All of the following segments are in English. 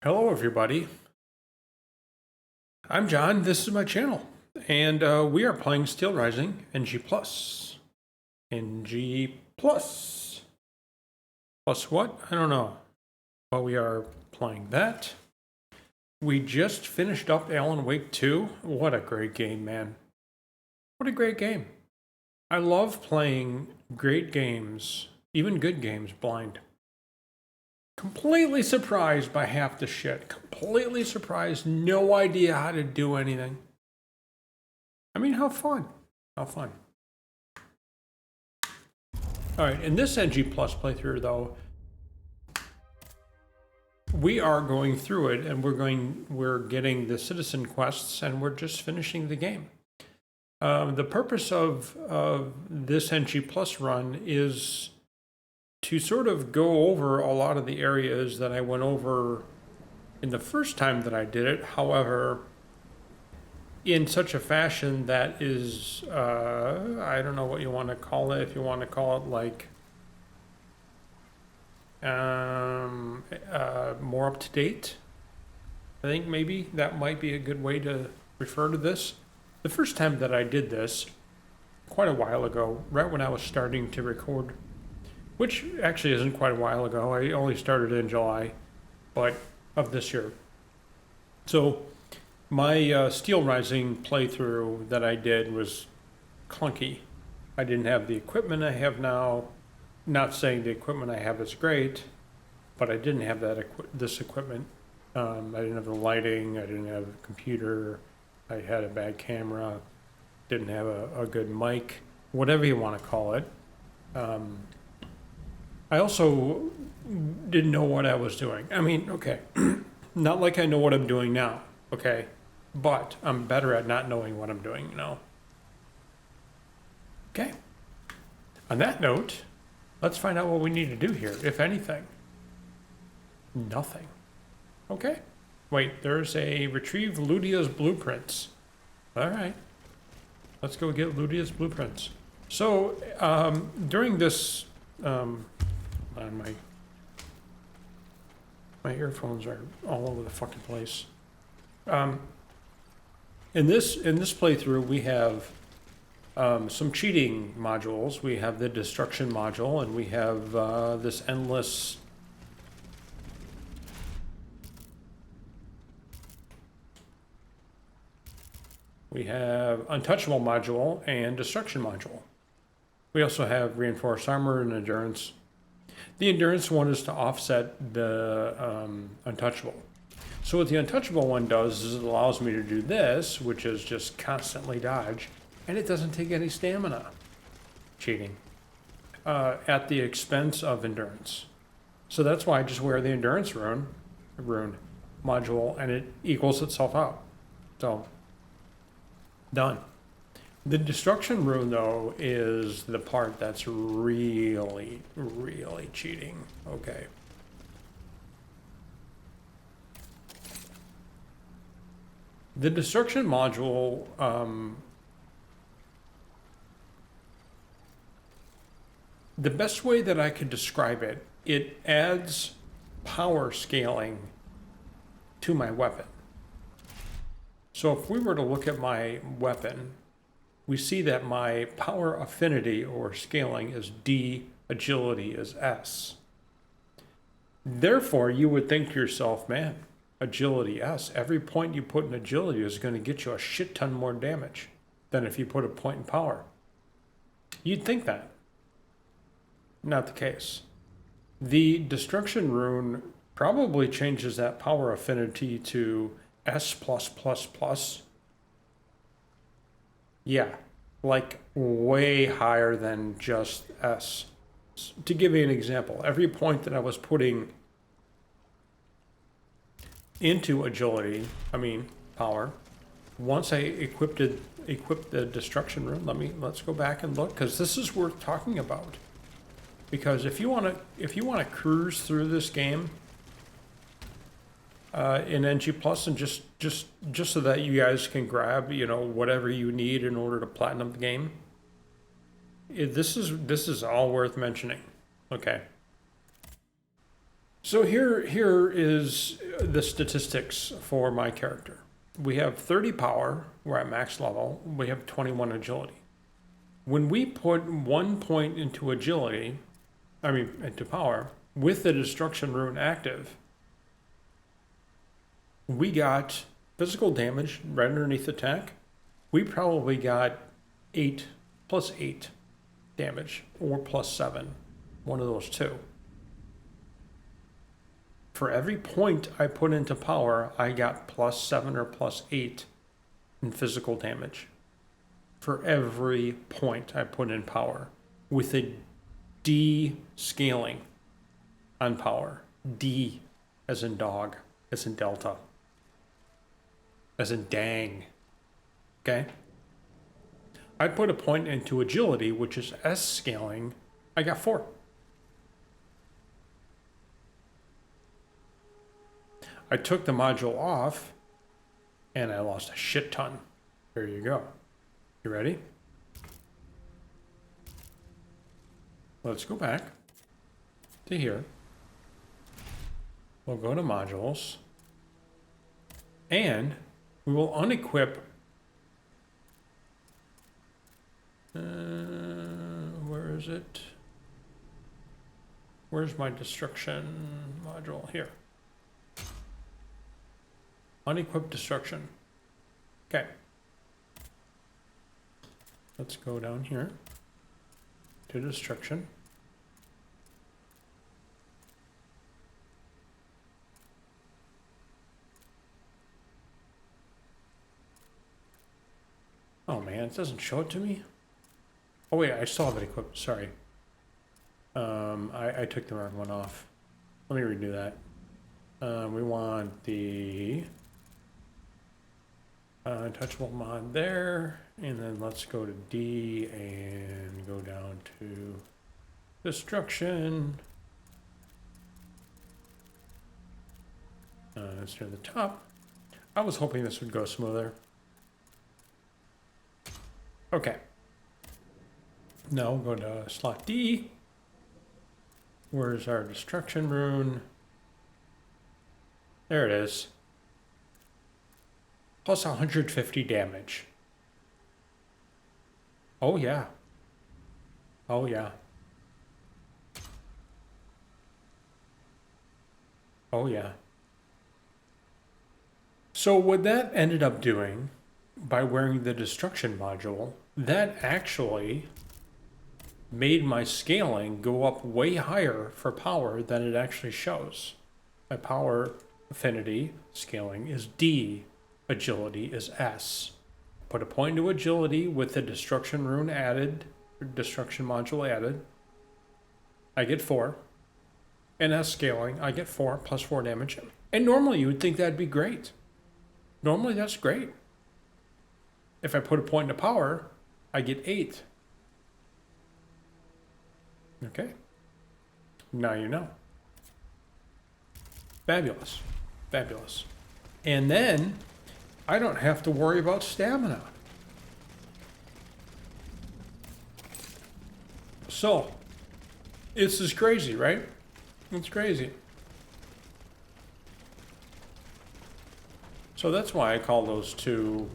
Hello everybody, I'm John, this is my channel, and we are playing Steel Rising NG+. NG+. Plus what? I don't know, but we are playing that. We just finished up Alan Wake 2. What a great game, man. What a great game. I love playing great games, even good games, blind. Completely surprised by half the shit. Completely surprised. No idea how to do anything. I mean, how fun. How fun. Alright, in this NG Plus playthrough, though, we are going through it and we're getting the citizen quests and we're just finishing the game. The purpose of this NG Plus run is to sort of go over a lot of the areas that I went over in the first time that I did it. However, in such a fashion that is, I don't know what you want to call it. If you want to call it like more up to date, I think maybe that might be a good way to refer to this. The first time that I did this, quite a while ago, right when I was starting to record, which actually isn't quite a while ago. I only started in July, but of this year. So my Steel Rising playthrough that I did was clunky. I didn't have the equipment I have now. Not saying the equipment I have is great, but I didn't have this equipment. I didn't have the lighting. I didn't have a computer. I had a bad camera. Didn't have a good mic. Whatever you want to call it. I also didn't know what I was doing. I mean, okay, not like I know what I'm doing now, okay? But I'm better at not knowing what I'm doing, you know? Okay. On that note, let's find out what we need to do here, if anything. Nothing. Okay. Wait, there's a retrieve Ludia's blueprints. All right. Let's go get Ludia's blueprints. So, during this... my earphones are all over the fucking place. In this playthrough, we have some cheating modules. We have the destruction module, and we have this endless. We have untouchable module and destruction module. We also have reinforced armor and endurance. The endurance one is to offset the untouchable. So what the untouchable one does is it allows me to do this, which is just constantly dodge, and it doesn't take any stamina. Cheating. At the expense of endurance. So that's why I just wear the endurance rune module, and it equals itself out. So, done. The destruction rune, though, is the part that's really, really cheating. Okay. The destruction module, the best way that I could describe it, it adds power scaling to my weapon. So if we were to look at my weapon, we see that my power affinity or scaling is D, agility is S. Therefore, you would think to yourself, man, agility S, every point you put in agility is going to get you a shit ton more damage than if you put a point in power. You'd think that. Not the case. The destruction rune probably changes that power affinity to S+++. Yeah, like way higher than just S. To give you an example, every point that I was putting into agility, power, once I equipped the destruction rune, let's go back and look, because this is worth talking about. Because if you want to cruise through this game in NG Plus and just so that you guys can grab, whatever you need in order to platinum the game, this is all worth mentioning. Okay. So here is the statistics for my character. We have 30 power, we're at max level, we have 21 agility. When we put 1 point into agility, into power, with the destruction rune active, we got physical damage right underneath attack. We probably got 8 plus 8 damage, or plus 7, one of those two. For every point I put into power, I got plus 7 or plus 8 in physical damage. For every point I put in power, with a D scaling on power. D as in dog, as in delta, as in dang. Okay? I put a point into agility, which is S scaling, I got 4. I took the module off, and I lost a shit ton. There you go. You ready? Let's go back to here. We'll go to modules, and we will unequip. Where is it? Where's my destruction module? Here. Unequip destruction. Okay. Let's go down here to destruction. Oh man, it doesn't show it to me. Oh wait, I still have it equipped. Sorry. I took the wrong one off. Let me redo that. We want the untouchable mod there, and then let's go to D and go down to destruction. It's near the top. I was hoping this would go smoother. Okay. Now we'll go to slot D. Where's our destruction rune? There it is. Plus 150 damage. Oh yeah. Oh yeah. Oh yeah. So what that ended up doing, by wearing the destruction module, that actually made my scaling go up way higher for power than it actually shows. My power affinity scaling is D, agility is S. Put a point into agility with the destruction rune added, or destruction module added, I get 4. And S scaling, I get 4 plus 4 damage. And normally you would think that'd be great. Normally that's great. If I put a point into power, I get 8. Okay. Now you know. Fabulous. Fabulous. And then I don't have to worry about stamina. So, this is crazy, right? It's crazy. So that's why I call those two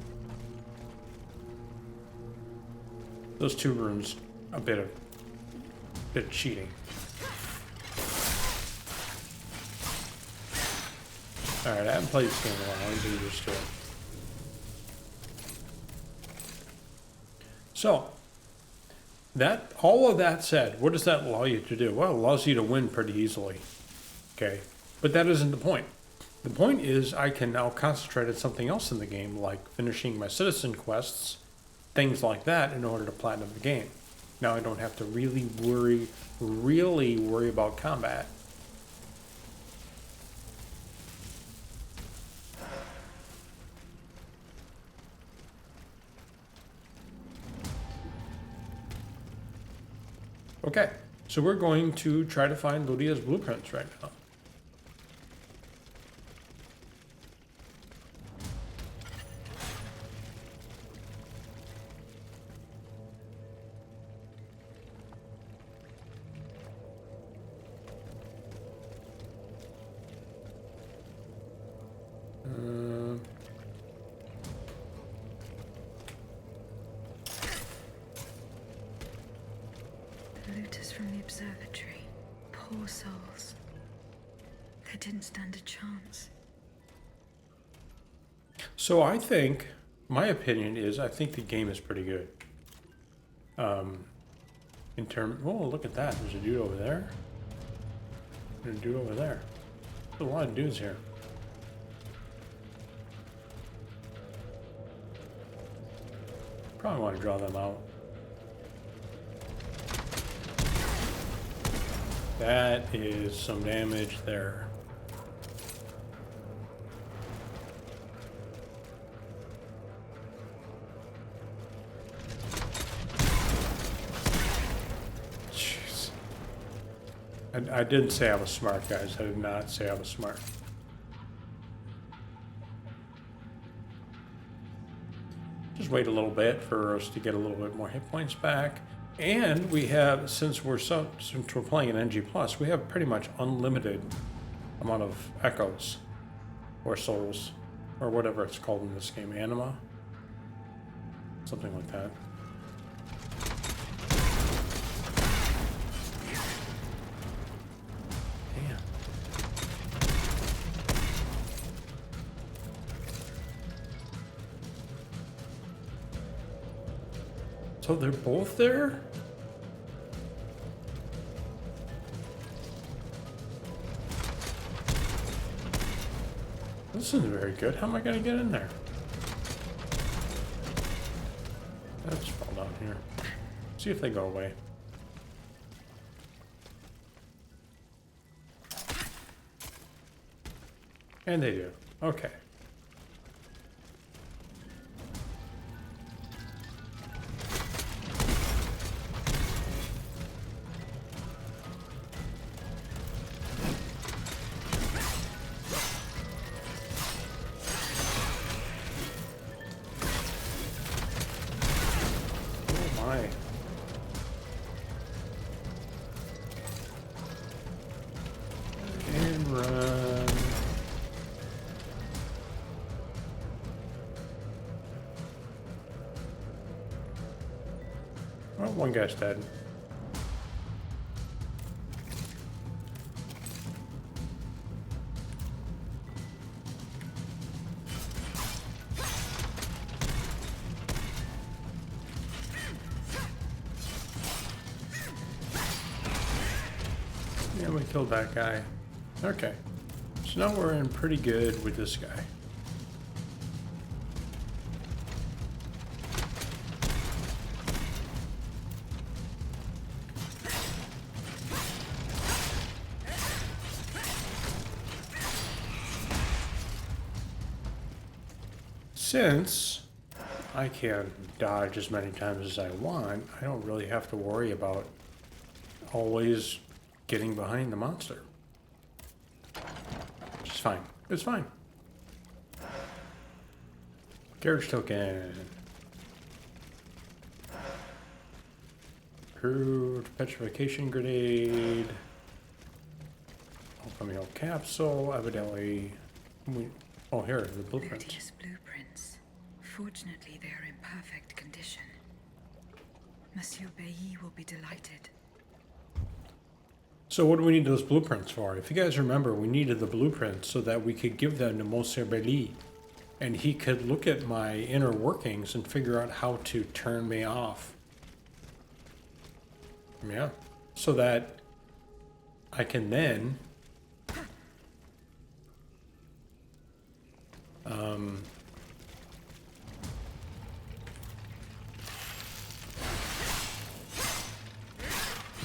runes a bit of cheating. Alright, I haven't played this game in a while. I'm getting used to it. So, all of that said, what does that allow you to do? Well, it allows you to win pretty easily. Okay, but that isn't the point. The point is I can now concentrate on something else in the game, like finishing my citizen quests, things like that, in order to platinum the game. Now I don't have to really worry about combat. Okay, so we're going to try to find Lydia's blueprints right now. observatory. Poor souls. They didn't stand a chance. So I think, my opinion is, I think the game is pretty good. In term, oh, look at that. There's a dude over there. There's a dude over there. There's a lot of dudes here. Probably want to draw them out. That is some damage there. Jeez. I didn't say I was smart, guys. I did not say I was smart. Just wait a little bit for us to get a little bit more hit points back. And we have, since we're playing an NG Plus, we have pretty much unlimited amount of echoes or souls or whatever it's called in this game, anima, something like that. Damn. So they're both there? This isn't very good. How am I going to get in there? Let's fall down here. See if they go away. And they do. Okay. And run. Well, one guy's dead. Yeah, we killed that guy. Okay. So now we're in pretty good with this guy. Since I can dodge as many times as I want, I don't really have to worry about always getting behind the monster. Which is fine. It's fine. Carriage token. Approved petrification grenade. Alchemical capsule. Evidently. Oh, here are the blueprints. Beauteous blueprints. Fortunately, they are in perfect condition. Monsieur Bailly will be delighted. So what do we need those blueprints for? If you guys remember, we needed the blueprints so that we could give them to Monsieur Bailly, and he could look at my inner workings and figure out how to turn me off. Yeah. So that I can then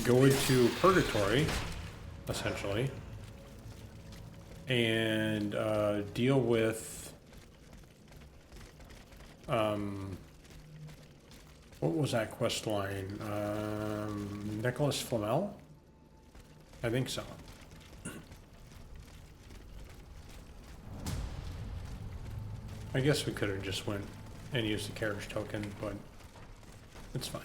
go into purgatory, essentially, and deal with what was that quest line? Nicolas Flamel? I think so. I guess we could have just went and used the carriage token, but it's fine.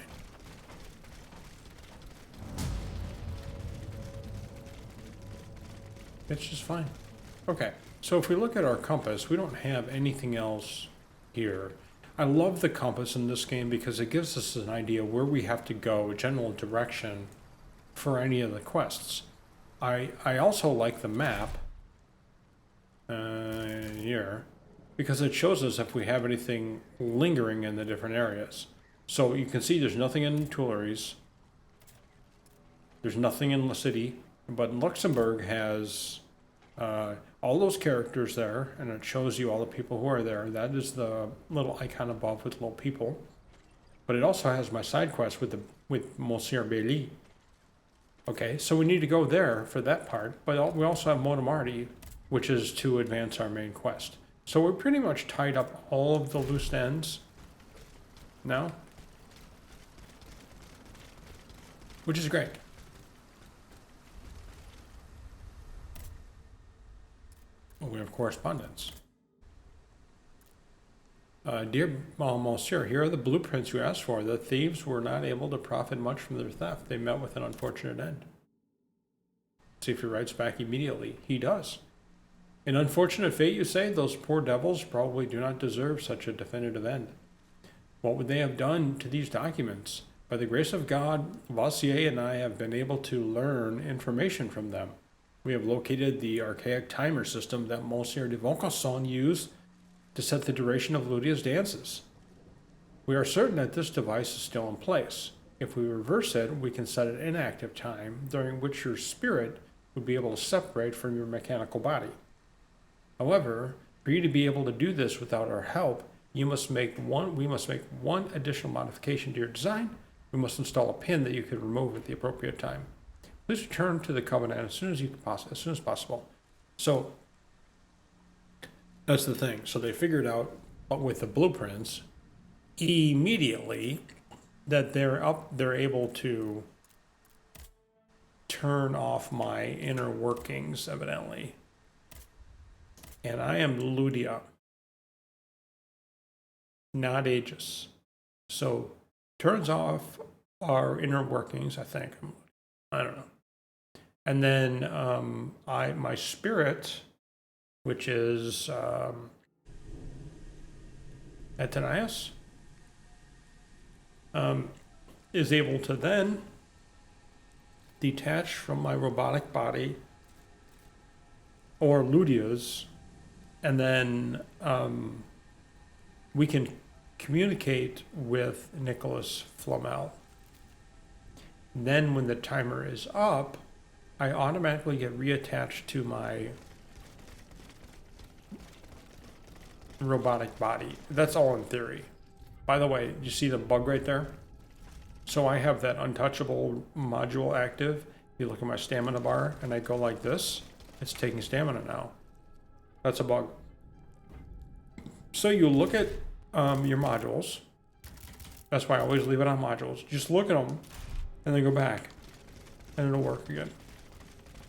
It's just fine. Okay, so if we look at our compass, we don't have anything else here. I love the compass in this game because it gives us an idea where we have to go, a general direction for any of the quests. I also like the map here because it shows us if we have anything lingering in the different areas. So you can see there's nothing in the Tuileries. There's nothing in the city, but Luxembourg has all those characters there, and it shows you all the people who are there. That is the little icon above with little people. But it also has my side quest with Monsieur Bailly. Okay, so we need to go there for that part, but we also have Montmartre, which is to advance our main quest. So we're pretty much tied up all of the loose ends now, which is great. Oh, we have correspondence. Dear Monsieur, here are the blueprints you asked for. The thieves were not able to profit much from their theft. They met with an unfortunate end. See if he writes back immediately. He does. An unfortunate fate, you say? Those poor devils probably do not deserve such a definitive end. What would they have done to these documents? By the grace of God, Vassier and I have been able to learn information from them. We have located the archaic timer system that Monsieur de Vaucanson used to set the duration of Lydia's dances. We are certain that this device is still in place. If we reverse it, we can set an inactive time during which your spirit would be able to separate from your mechanical body. However, for you to be able to do this without our help, we must make one additional modification to your design. We must install a pin that you could remove at the appropriate time. Please return to the Covenant as soon as possible. So that's the thing. So they figured out with the blueprints immediately that they're able to turn off my inner workings, evidently. And I am Lydia, not Aegis. So turns off our inner workings, I think. I don't know. And then my spirit, which is Athenaios, is able to then detach from my robotic body or Lydia's, and then we can communicate with Nicolas Flamel. Then when the timer is up, I automatically get reattached to my robotic body. That's all in theory. By the way, you see the bug right there? So I have that untouchable module active. You look at my stamina bar and I go like this. It's taking stamina now. That's a bug. So you look at your modules. That's why I always leave it on modules. Just look at them and then go back and it'll work again.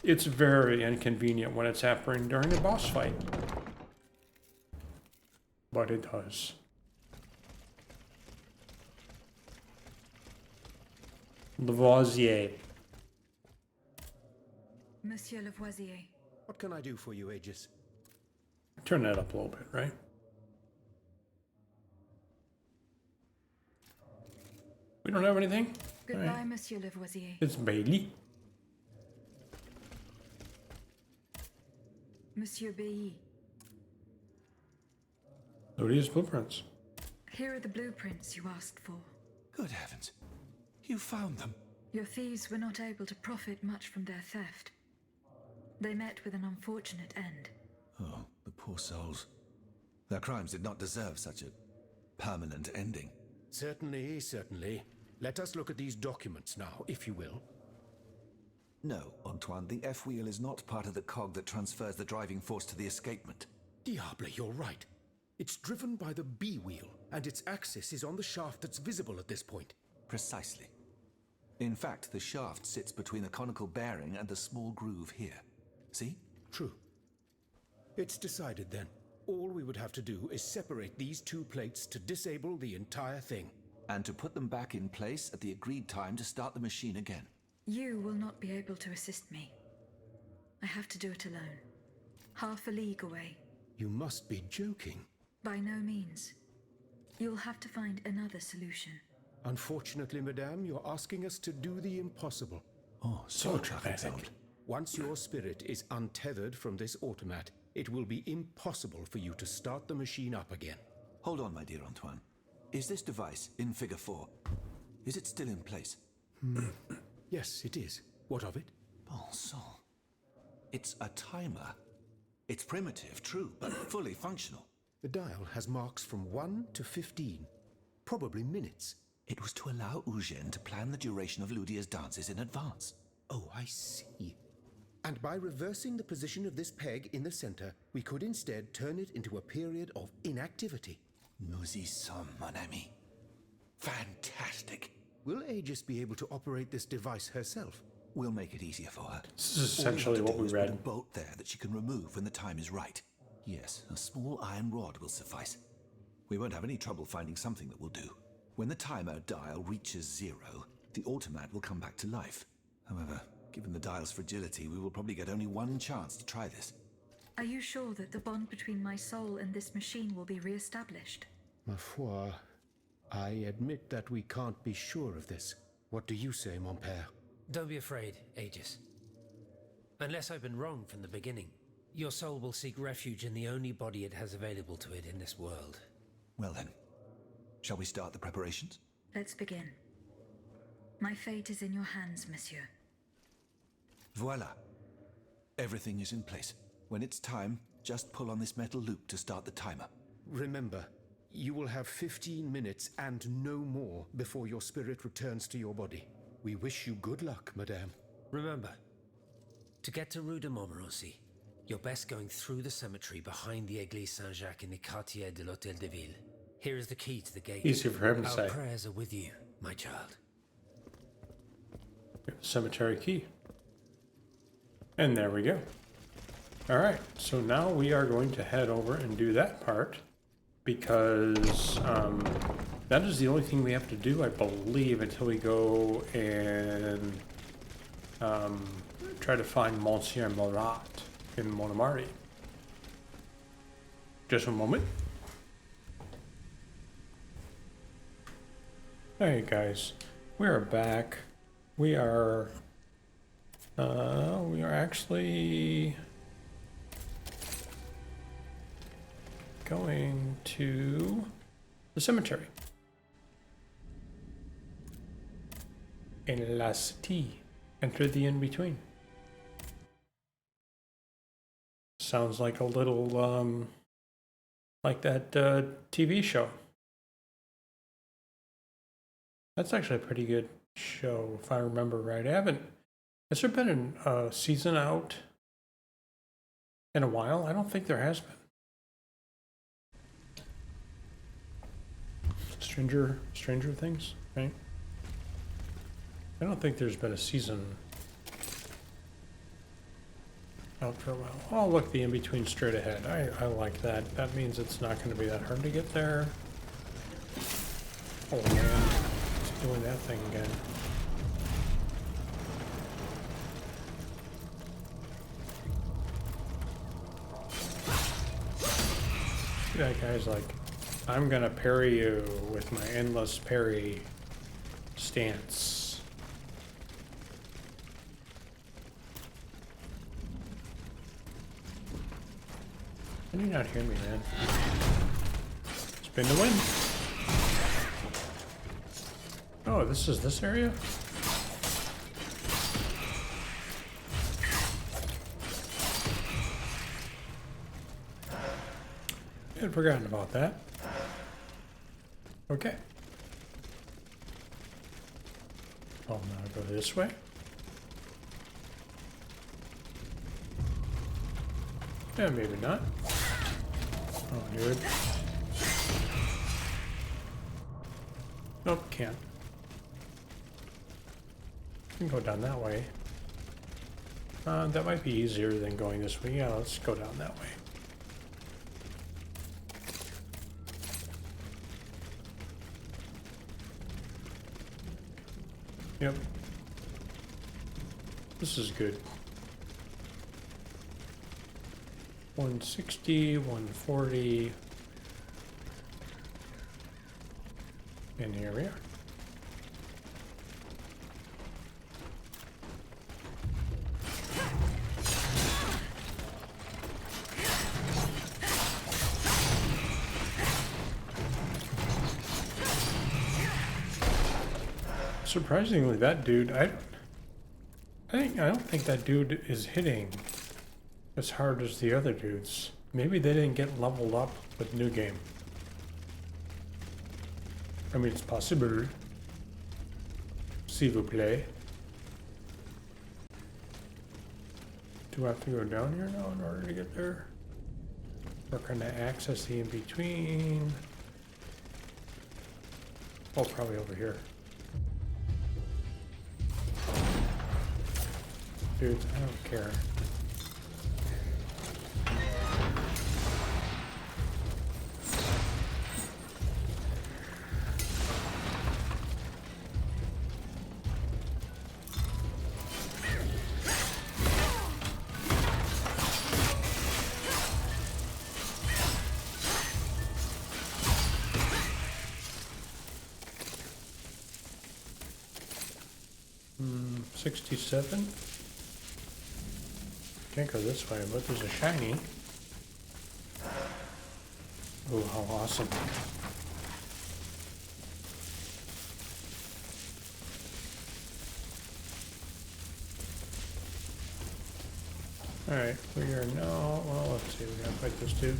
It's very inconvenient when it's happening during a boss fight. But it does. Lavoisier. Monsieur Lavoisier. What can I do for you, Aegis? Turn that up a little bit, right? We don't have anything? Goodbye, Right. Monsieur Lavoisier. It's Bailey. Monsieur Bailly. Lydia's blueprints. Here are the blueprints you asked for. Good heavens. You found them. Your thieves were not able to profit much from their theft. They met with an unfortunate end. Oh, the poor souls. Their crimes did not deserve such a permanent ending. Certainly, certainly. Let us look at these documents now, if you will. No, Antoine, the F-wheel is not part of the cog that transfers the driving force to the escapement. Diable, you're right. It's driven by the B-wheel, and its axis is on the shaft that's visible at this point. Precisely. In fact, the shaft sits between the conical bearing and the small groove here. See? True. It's decided then. All we would have to do is separate these two plates to disable the entire thing. And to put them back in place at the agreed time to start the machine again. You will not be able to assist me. I have to do it alone. Half a league away. You must be joking. By no means. You'll have to find another solution. Unfortunately, madame, you're asking us to do the impossible. Oh, so dramatic. Once your spirit is untethered from this automat, it will be impossible for you to start the machine up again. Hold on, my dear Antoine. Is this device in Figure 4? Is it still in place? Yes, it is. What of it? Bon sang. It's a timer. It's primitive, true, but fully functional. The dial has marks from 1 to 15. Probably minutes. It was to allow Eugène to plan the duration of Ludia's dances in advance. Oh, I see. And by reversing the position of this peg in the center, we could instead turn it into a period of inactivity. Nous y sommes, mon ami. Fantastic. Will Aegis be able to operate this device herself? We'll make it easier for her. This is essentially what we Put a read. bolt there that she can remove when the time is right. Yes, a small iron rod will suffice. We won't have any trouble finding something that will do. When the timer dial reaches 0, the automat will come back to life. However, given the dial's fragility, we will probably get only one chance to try this. Are you sure that the bond between my soul and this machine will be re-established? Ma foi, I admit that we can't be sure of this. What do you say, mon père? Don't be afraid, Aegis. Unless I've been wrong from the beginning, your soul will seek refuge in the only body it has available to it in this world. Well then, shall we start the preparations? Let's begin. My fate is in your hands, monsieur. Voila. Everything is in place. When it's time, just pull on this metal loop to start the timer. Remember, you will have 15 minutes and no more before your spirit returns to your body. We wish you good luck, madame. Remember, to get to Rue de Montmorency, you're best going through the cemetery behind the Église Saint-Jacques in the Quartier de l'Hôtel de Ville. Here is the key to the gate. Easy for him to Our say. prayers are with you, my child. Cemetery key. And there we go. Alright, so now we are going to head over and do that part because that is the only thing we have to do, I believe, until we go and try to find Monsieur Marat in Montmartre. Just a moment. Hey guys, we are back. We are actually going to the cemetery in La Cité. Enter the in-between. Sounds like a little like that TV show. That's actually a pretty good show, if I remember right. Has there been a season out in a while? I don't think there has been. Stranger Things, right? I don't think there's been a season out for a while. Oh, look, the in-between straight ahead. I like that. That means it's not going to be that hard to get there. Oh man, it's doing that thing again. That guy's like, I'm gonna parry you with my endless parry stance. Can you not hear me, man? Spin to win. Oh, this is this area? I had forgotten about that. Okay. Oh, now I go this way. Yeah, maybe not. Oh, dude. Nope, can't. Can go down that way. That might be easier than going this way. Yeah, let's go down that way. Yep. This is good. 160, 140. And here we are. Surprisingly, that dude, I don't think that dude is hitting as hard as the other dudes. Maybe they didn't get leveled up with new game. I mean, it's possible. S'il vous plaît. Do I have to go down here now in order to get there? Or can I access the in-between? Oh, probably over here. Dudes, I don't care. Hmm, 67? Can't go this way, but there's a shiny. Oh, how awesome. Alright, we are now, well, let's see, we gotta fight this dude.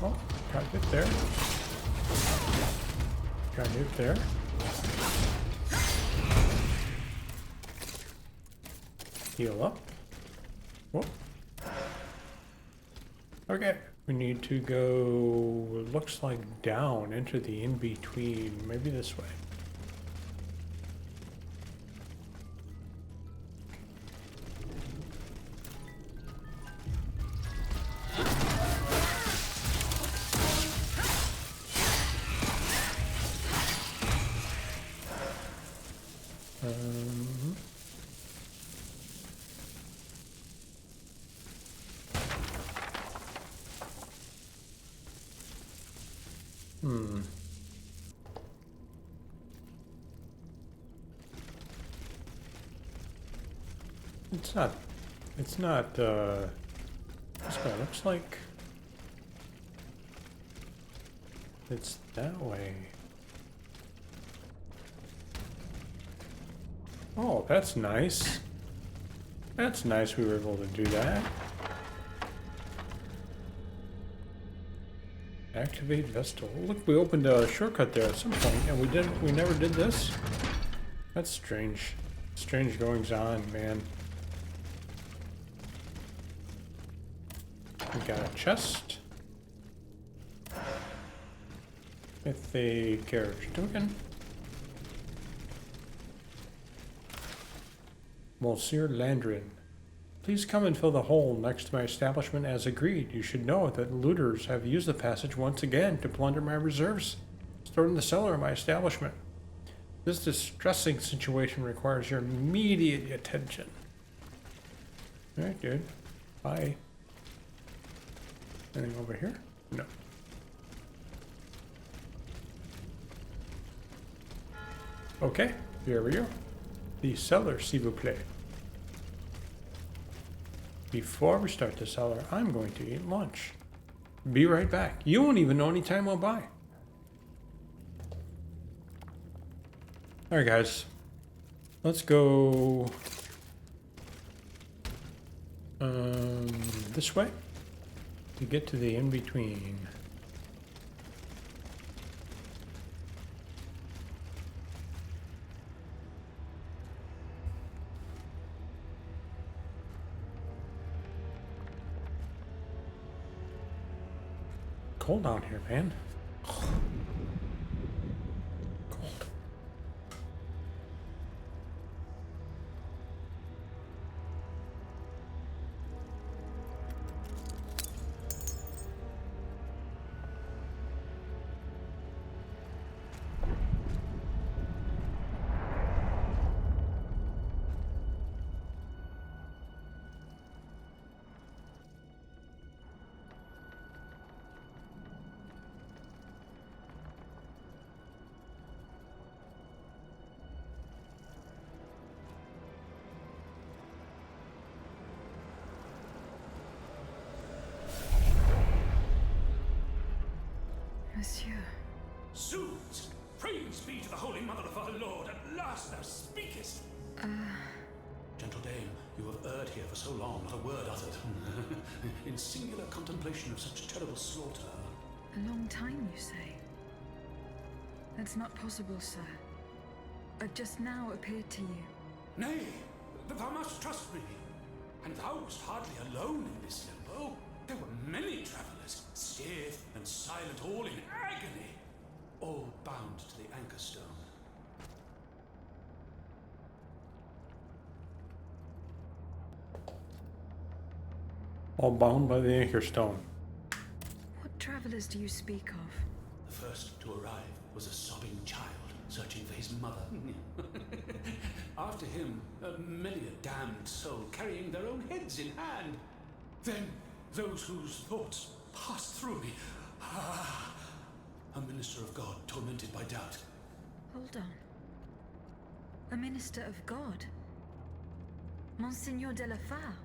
Oh, got hit there. Got hit there. Heal up. Whoop. Okay, we need to go, looks like down into the in-between, maybe this way. It's not, this guy looks like it's that way. Oh, that's nice. That's nice we were able to do that. Activate Vestal. Look, we opened a shortcut there at some point, and we never did this? That's strange. Strange goings on, man. We got a chest with a carriage token. Monsieur Landrin, please come and fill the hole next to my establishment as agreed. You should know that looters have used the passage once again to plunder my reserves stored in the cellar of my establishment. This distressing situation requires your immediate attention. Alright, dude. Bye. Anything over here? No. Okay, here we go. The cellar, s'il vous plaît. Before we start the cellar, I'm going to eat lunch. Be right back. You won't even know any time went by. Alright guys, let's go this way to get to the in-between. Cold out here, man. Cold. Monsieur. Zoons! Praise be to the Holy Mother of our Lord, at last thou speakest! Gentle dame, you have erred here for so long, not a word uttered. In singular contemplation of such terrible slaughter. A long time, you say? That's not possible, sir. I've just now appeared to you. Nay, thou must trust me. And thou wast hardly alone in this limbo. There were many travelers, stiff and silent, all in agony, all bound to the anchor stone. All bound by the anchor stone. What travelers do you speak of? The first to arrive was a sobbing child, searching for his mother. After him, many a damned soul carrying their own heads in hand. Then, those whose thoughts passed through me. A minister of God tormented by doubt. Hold on. A minister of God? Monseigneur de la Fare?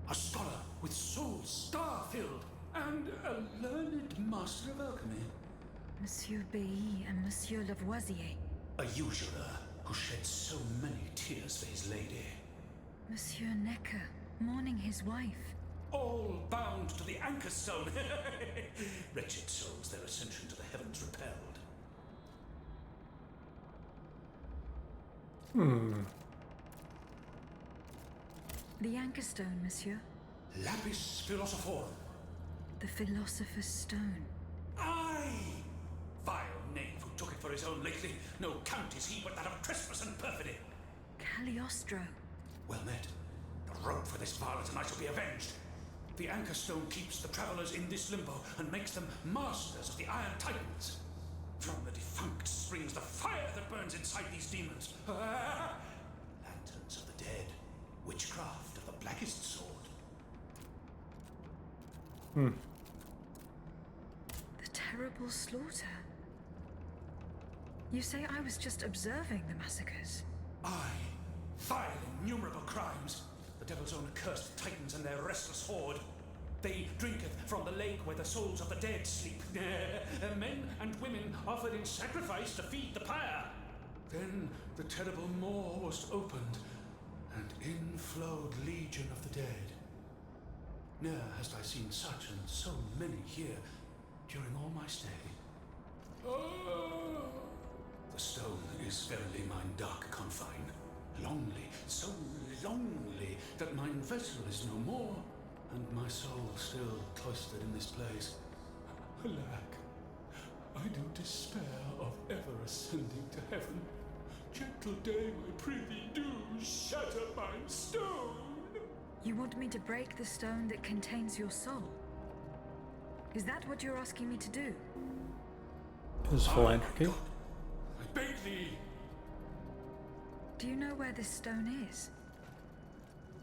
A scholar with soul star-filled, and a learned master of alchemy. Monsieur Bailly and Monsieur Lavoisier. A usurer who shed so many tears for his lady. Monsieur Necker, mourning his wife. All bound to the anchor stone. Wretched souls, their ascension to the heavens repelled. The anchor stone, monsieur. Lapis philosophorum. The philosopher's stone. Aye! Vile knave who took it for his own lately. No count is he but that of trespass and perfidy. Cagliostro. Well met. The rope for this varlet and I shall be avenged. The anchor stone keeps the travelers in this limbo and makes them masters of the Iron Titans. From the defunct springs the fire that burns inside these demons. Lanterns of the dead. Witchcraft of the blackest sort. The terrible slaughter. You say I was just observing the massacres? Aye. Vile, innumerable crimes. The devil's own accursed titans and their restless horde. They drinketh from the lake where the souls of the dead sleep. Men and women offered in sacrifice to feed the pyre. Then the terrible maw was opened, and in flowed legion of the dead. Ne'er hast I seen such and so many here during all my stay. The stone is verily mine dark confine. Lonely, so lonely, that mine vessel is no more, and my soul still cloistered in this place. Alack, I do despair of ever ascending to heaven. Gentle dame, I prithee do shatter mine stone. You want me to break the stone that contains your soul? Is that what you're asking me to do? His philanthropy. God, I beg thee. Do you know where this stone is?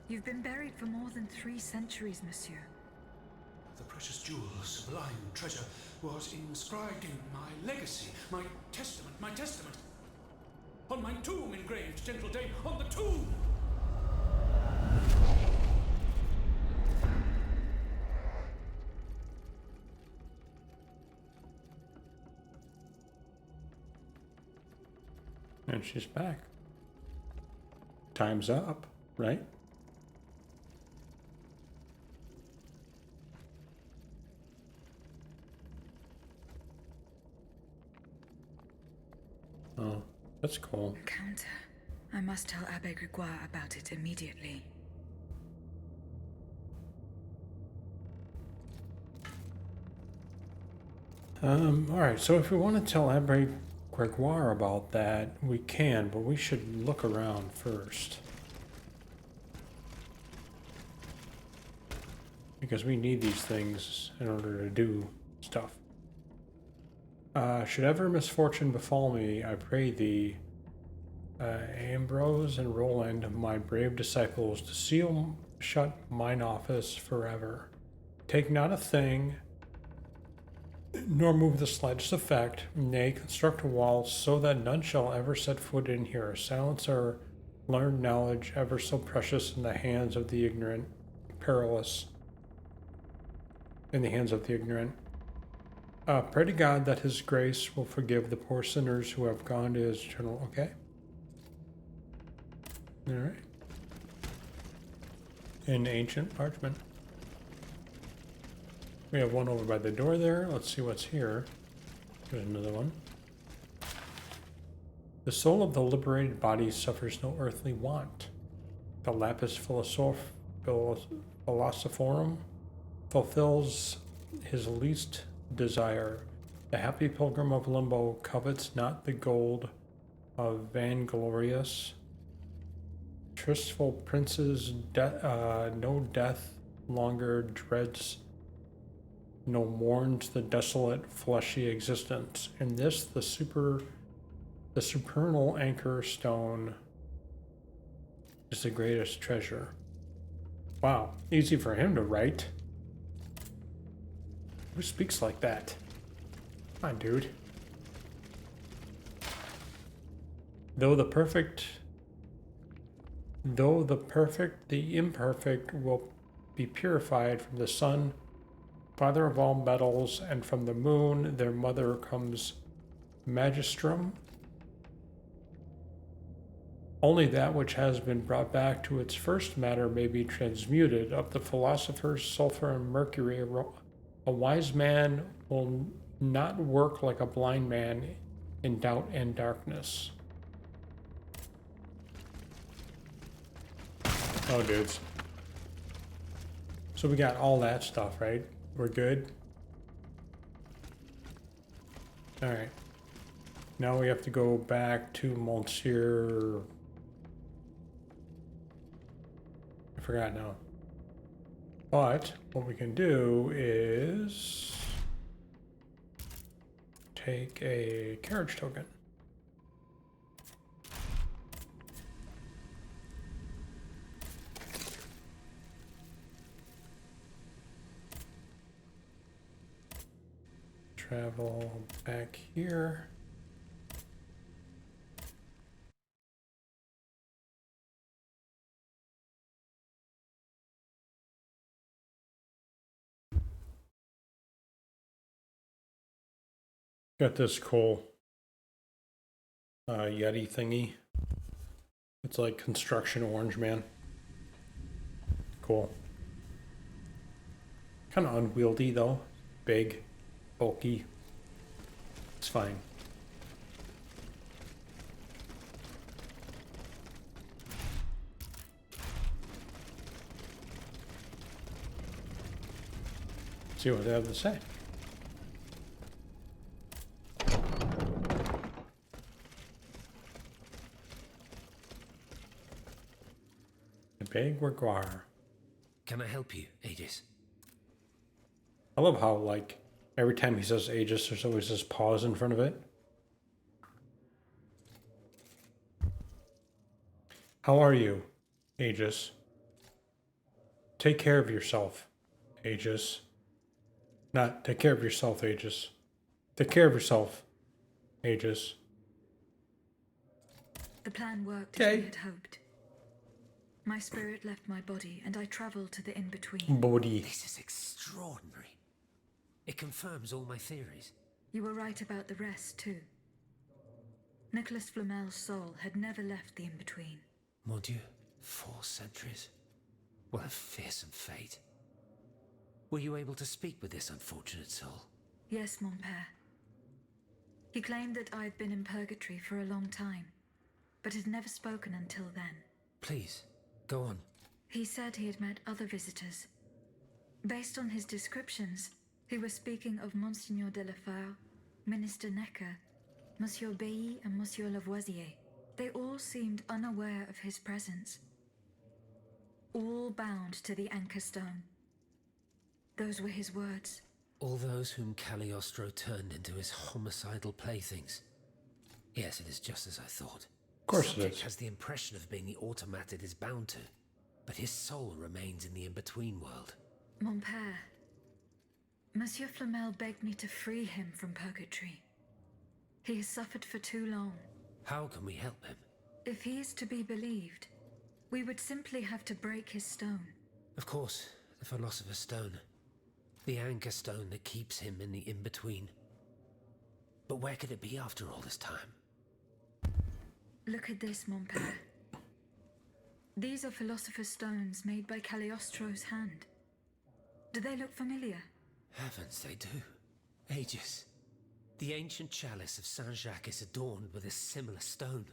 You've been buried for more than 3 centuries, monsieur. The precious jewel, sublime treasure, was inscribed in my legacy, my testament. On my tomb engraved, gentle dame, on the tomb! And she's back. Time's up, right? Oh, that's cool. Encounter. I must tell Abbe Gregoire about it immediately. Alright, so if we want to tell Abbe Gregoire about that, we can, but we should look around first. Because we need these things in order to do stuff. Should ever misfortune befall me, I pray thee, Ambrose and Roland, my brave disciples, to seal shut mine office forever. Take not a thing, nor move the slightest effect, nay, construct a wall so that none shall ever set foot in here. Silence our learned knowledge, ever so precious in the hands of the ignorant, perilous in the hands of the ignorant. Pray to God that his grace will forgive the poor sinners who have gone to his eternal... Okay. Alright. In ancient parchment. We have one over by the door there. Let's see what's here. There's another one. The soul of the liberated body suffers no earthly want. The lapis philosophorum fulfills his least desire. The happy pilgrim of limbo covets not the gold of vainglorious. Tristful princes no death longer dreads, no mourns the desolate fleshy existence. In this the supernal anchor stone is the greatest treasure. Wow, easy for him to write. Who speaks like that? Come on, dude. Though the imperfect will be purified from the sun, father of all metals, and from the moon, their mother comes magistrum. Only that which has been brought back to its first matter may be transmuted. Of the philosophers, sulfur and mercury, a wise man will not work like a blind man in doubt and darkness. Oh, dudes. So we got all that stuff, right? We're good? Alright. Now we have to go back to Monsieur... I forgot now. But what we can do is take a carriage token. Travel back here. Got this cool Yeti thingy. It's like construction orange, man. Cool. Kind of unwieldy though. Big, bulky. It's fine. See what they have to say. Big Reguire. Can I help you, Aegis? I love how, like, every time he says Aegis, there's always this pause in front of it. How are you, Aegis? Take care of yourself, Aegis. Not take care of yourself, Aegis. Take care of yourself, Aegis. The plan worked as we had hoped. My spirit left my body, and I traveled to the in-between. Body. This is extraordinary. It confirms all my theories. You were right about the rest, too. Nicolas Flamel's soul had never left the in-between. Mon Dieu, 4 centuries. What a fearsome fate. Were you able to speak with this unfortunate soul? Yes, mon père. He claimed that I had been in purgatory for a long time, but had never spoken until then. Please, go on. He said he had met other visitors. Based on his descriptions, he was speaking of Monseigneur de la Fare, Minister Necker, Monsieur Bailly, and Monsieur Lavoisier. They all seemed unaware of his presence. All bound to the anchor stone. Those were his words. All those whom Cagliostro turned into his homicidal playthings. Yes, it is just as I thought. Of course the it is. has the impression of being the automat it is bound to, but his soul remains in the in-between world. Mon père, Monsieur Flamel begged me to free him from purgatory. He has suffered for too long. How can we help him? If he is to be believed, we would simply have to break his stone. Of course, the Philosopher's Stone. The anchor stone that keeps him in the in-between. But where could it be after all this time? Look at this, mon père. These are Philosopher's Stones made by Cagliostro's hand. Do they look familiar? Heavens, they do. Aegis. The ancient chalice of Saint-Jacques is adorned with a similar stone.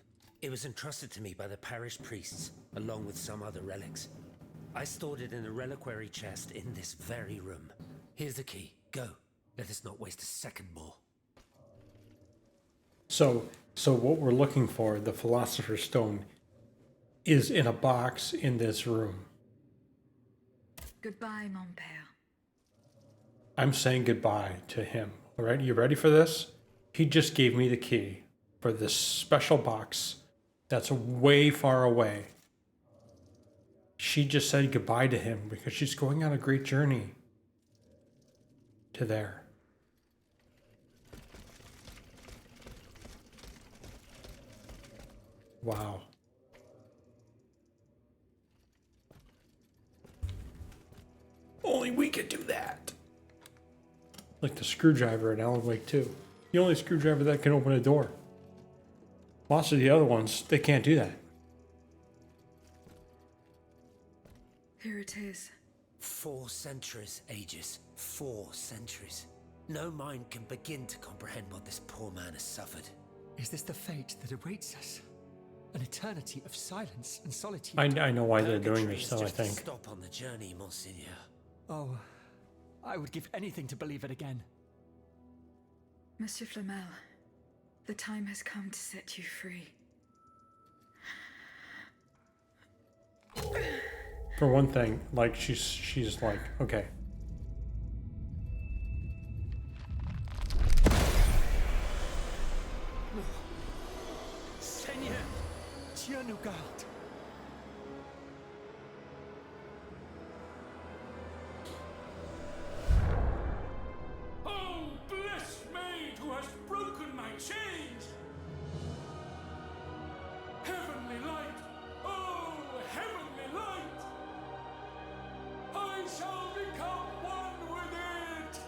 It was entrusted to me by the parish priests, along with some other relics. I stored it in a reliquary chest in this very room. Here's the key. Go. Let us not waste a second more. So what we're looking for, the Philosopher's Stone, is in a box in this room. Goodbye, mon père. I'm saying goodbye to him. All right, you ready for this? He just gave me the key for this special box that's way far away. She just said goodbye to him because she's going on a great journey to there. Wow. Only we could do that. Like the screwdriver in Alan Wake 2. The only screwdriver that can open a door. Lots of the other ones, they can't do that. Here it is. 4 centuries, Aegis. 4 centuries. No mind can begin to comprehend what this poor man has suffered. Is this the fate that awaits us? An eternity of silence and solitude? I know why they're doing Purgatory this, is though, I just a think. stop on the journey, Monseigneur. Oh, I would give anything to believe it again. Monsieur Flamel, the time has come to set you free. For one thing, like, she's like, okay. Seigneur, Dieu nous garde. Oh, blessed maid who has broken my chains! Heavenly light! Oh, heavenly light! I shall become one with it!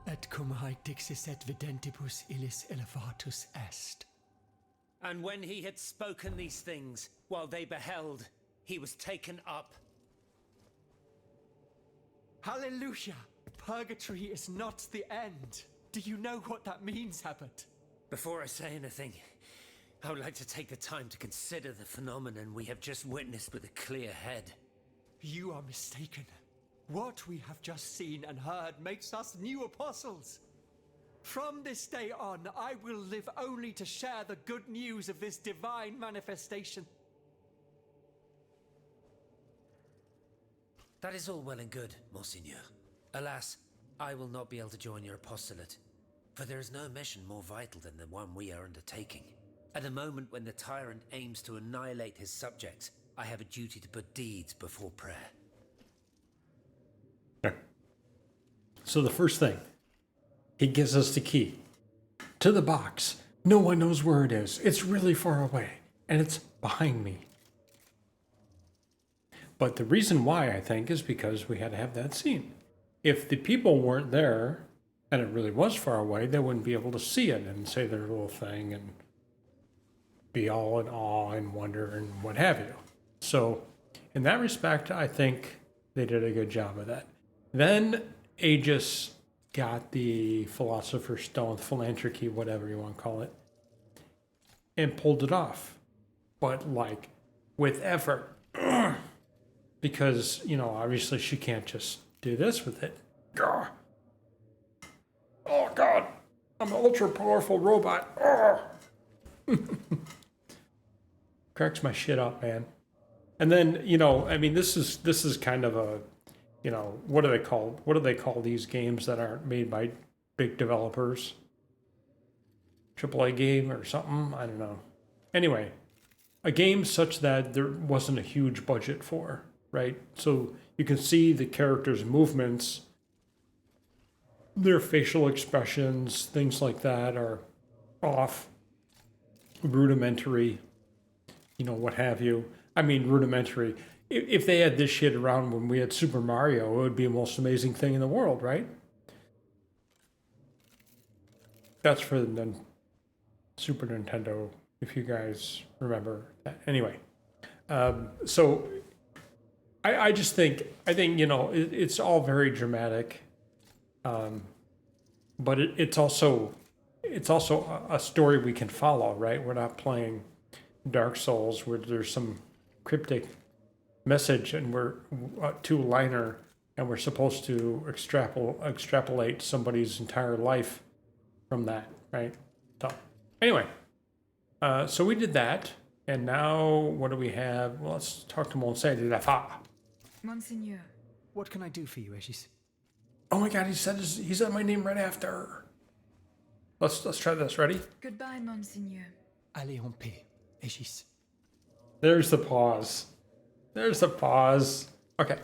Et cum haec dixis et videntibus illis elevatus est. And when he had spoken these things, while they beheld, he was taken up. Hallelujah! Purgatory is not the end. Do you know what that means, Abbot? Before I say anything, I would like to take the time to consider the phenomenon we have just witnessed with a clear head. You are mistaken. What we have just seen and heard makes us new apostles. From this day on, I will live only to share the good news of this divine manifestation. That is all well and good, Monseigneur. Alas, I will not be able to join your apostolate, for there is no mission more vital than the one we are undertaking. At the moment when the tyrant aims to annihilate his subjects, I have a duty to put deeds before prayer. So the first thing, he gives us the key to the box. No one knows where it is. It's really far away, and it's behind me. But the reason why, I think, is because we had to have that scene. If the people weren't there, and it really was far away, they wouldn't be able to see it and say their little thing and be all in awe and wonder and what have you. So, in that respect, I think they did a good job of that. Then Aegis got the Philosopher's Stone, philanthropy, whatever you want to call it, and pulled it off. But, like, with effort. Because, you know, obviously she can't just do this with it. Gah. Oh, God. I'm an ultra-powerful robot. Oh. Cracks my shit up, man. And then, you know, I mean, this is kind of a, you know, what do they call these games that aren't made by big developers? AAA game or something? I don't know. Anyway, a game such that there wasn't a huge budget for, right? So you can see the characters' movements, their facial expressions, things like that are off, rudimentary, you know, what have you. I mean, rudimentary. if they had this shit around when we had Super Mario, it would be the most amazing thing in the world, right? That's for the Super Nintendo, if you guys remember that. Anyway, so I just think, you know, it's all very dramatic, but it's also a story we can follow, right? We're not playing Dark Souls where there's some cryptic message and we're a two-liner and we're supposed to extrapolate somebody's entire life from that, right? So anyway, so we did that, and now what do we have? Well, let's talk to Monsieur de la Fa. Monseigneur, What can I do for you, Aegis? Oh my God, he said my name right after. Let's try this. Ready? goodbye, Monseigneur. Allez en paix, Aegis. There's the pause. There's the pause. Okay.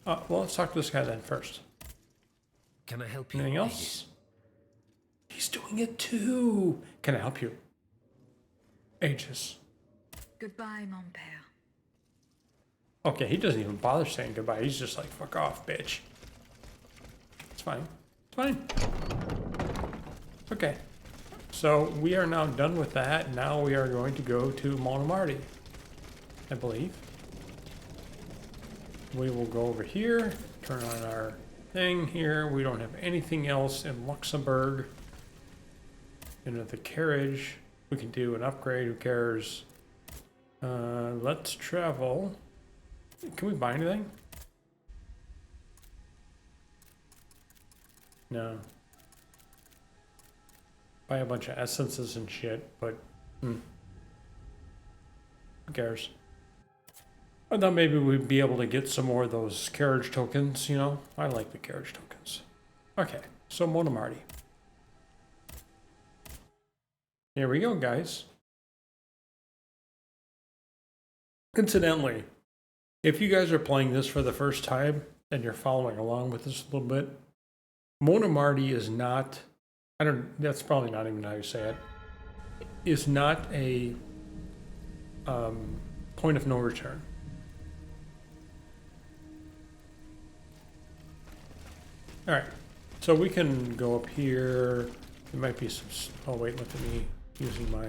Well, let's talk to this guy then first. Can I help you? Anything else? Aegis? He's doing it too. Can I help you? Aegis. Goodbye, mon père. Okay, he doesn't even bother saying goodbye. He's just like, fuck off, bitch. It's fine. It's fine. Okay. So we are now done with that. Now we are going to go to Montmartre, I believe. We will go over here, turn on our thing here. We don't have anything else in Luxembourg. Into the carriage. We can do an upgrade, who cares? Let's travel. Can we buy anything? No. Buy a bunch of essences and shit, but who cares? I thought maybe we'd be able to get some more of those carriage tokens, you know? I like the carriage tokens. Okay, so Montmartre. Here we go, guys. Incidentally, if you guys are playing this for the first time and you're following along with this a little bit, Montmartre is not, that's probably not even how you say it, is not a point of no return. All right, so we can go up here. There might be some, oh wait, look at me using my,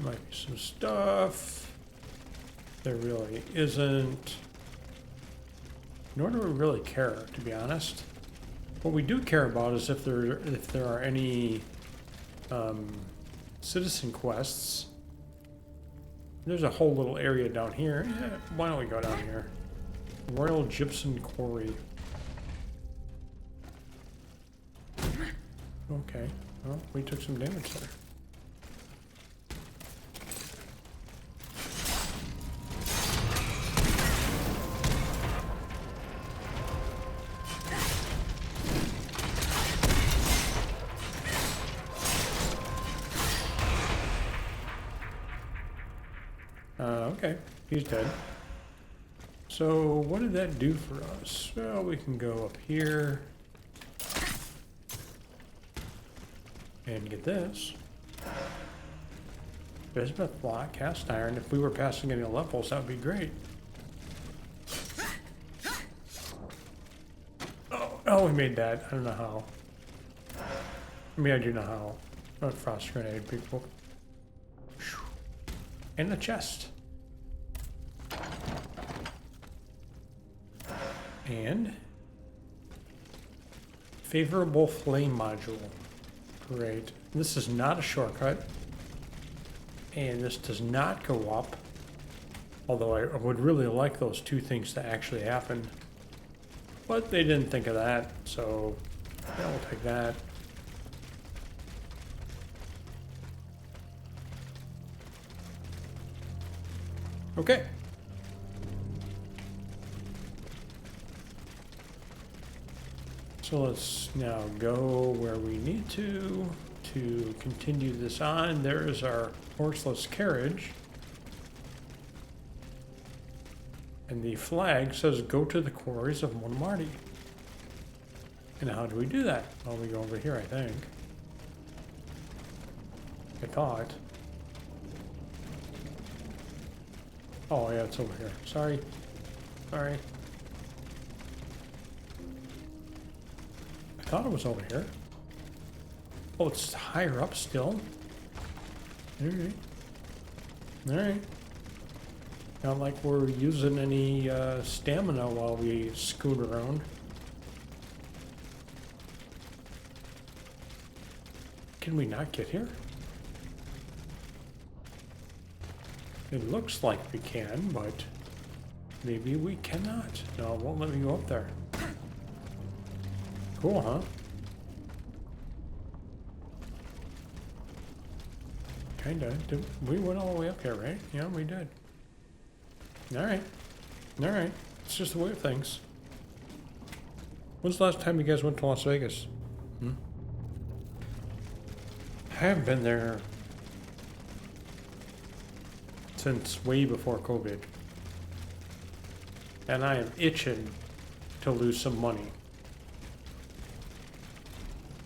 might be some stuff. There really isn't. Nor do we really care, to be honest. What we do care about is if there are any citizen quests. There's a whole little area down here. Yeah, why don't we go down here? Royal Gypsum Quarry. Okay, well, we took some damage there. Okay, he's dead. So what did that do for us? Well, we can go up here and get this. Bismuth block, cast iron. If we were passing any levels, that would be great. Oh, we made that. I don't know how. I mean, I do know how. Not frost grenade, people. And the chest. And favorable flame module. Great. This is not a shortcut. And this does not go up. Although I would really like those two things to actually happen. But they didn't think of that, so yeah, we'll take that. Okay. So let's now go where we need to continue this on. There is our horseless carriage. And the flag says, go to the quarries of Montmartre. And how do we do that? Well, we go over here, I think. I thought. Oh yeah, it's over here. Sorry. Sorry. I thought it was over here. Oh, it's higher up still. Alright. Alright. Not like we're using any stamina while we scoot around. Can we not get here? It looks like we can, but maybe we cannot. No, it won't let me go up there. Cool, huh? Kinda. We went all the way up here, right? Yeah, we did. Alright. Alright. It's just the way of things. When's the last time you guys went to Las Vegas? I haven't been there since way before COVID. And I am itching to lose some money.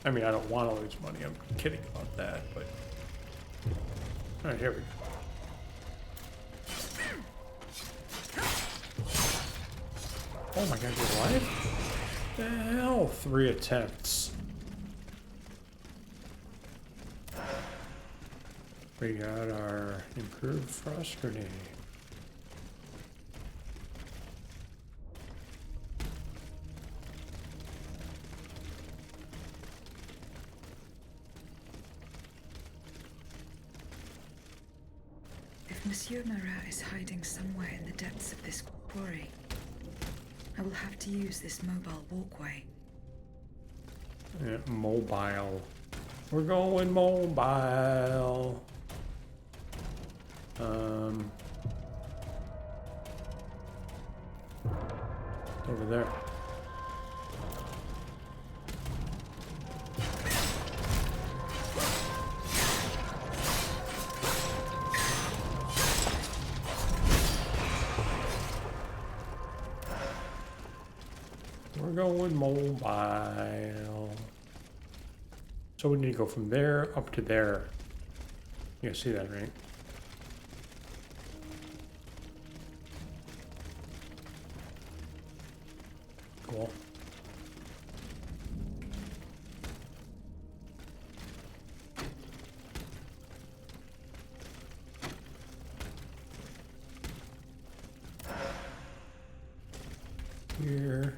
I mean, I don't want to lose money. I'm kidding about that, but... Alright, here we go. Oh my god, you're alive? The hell? 3 attempts. We got our improved frost grenade. If Monsieur Marat is hiding somewhere in the depths of this quarry, I will have to use this mobile walkway. Yeah, mobile. We're going mobile. Over there. We're going mobile. So we need to go from there up to there. You guys see that, right? Cool. Here.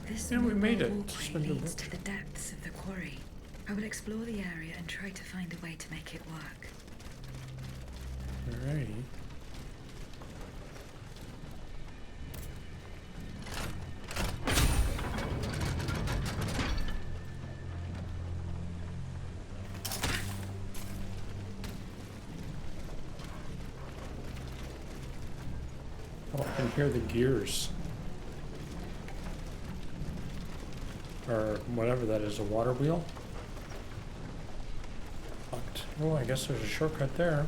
This Yeah, we made it. mobile Just walkway been leads to- to the depths of the quarry. I will explore the area and try to find a way to make it work. Alrighty. Oh, I can hear the gears. Or whatever that is, a water wheel? Locked. Oh, I guess there's a shortcut there.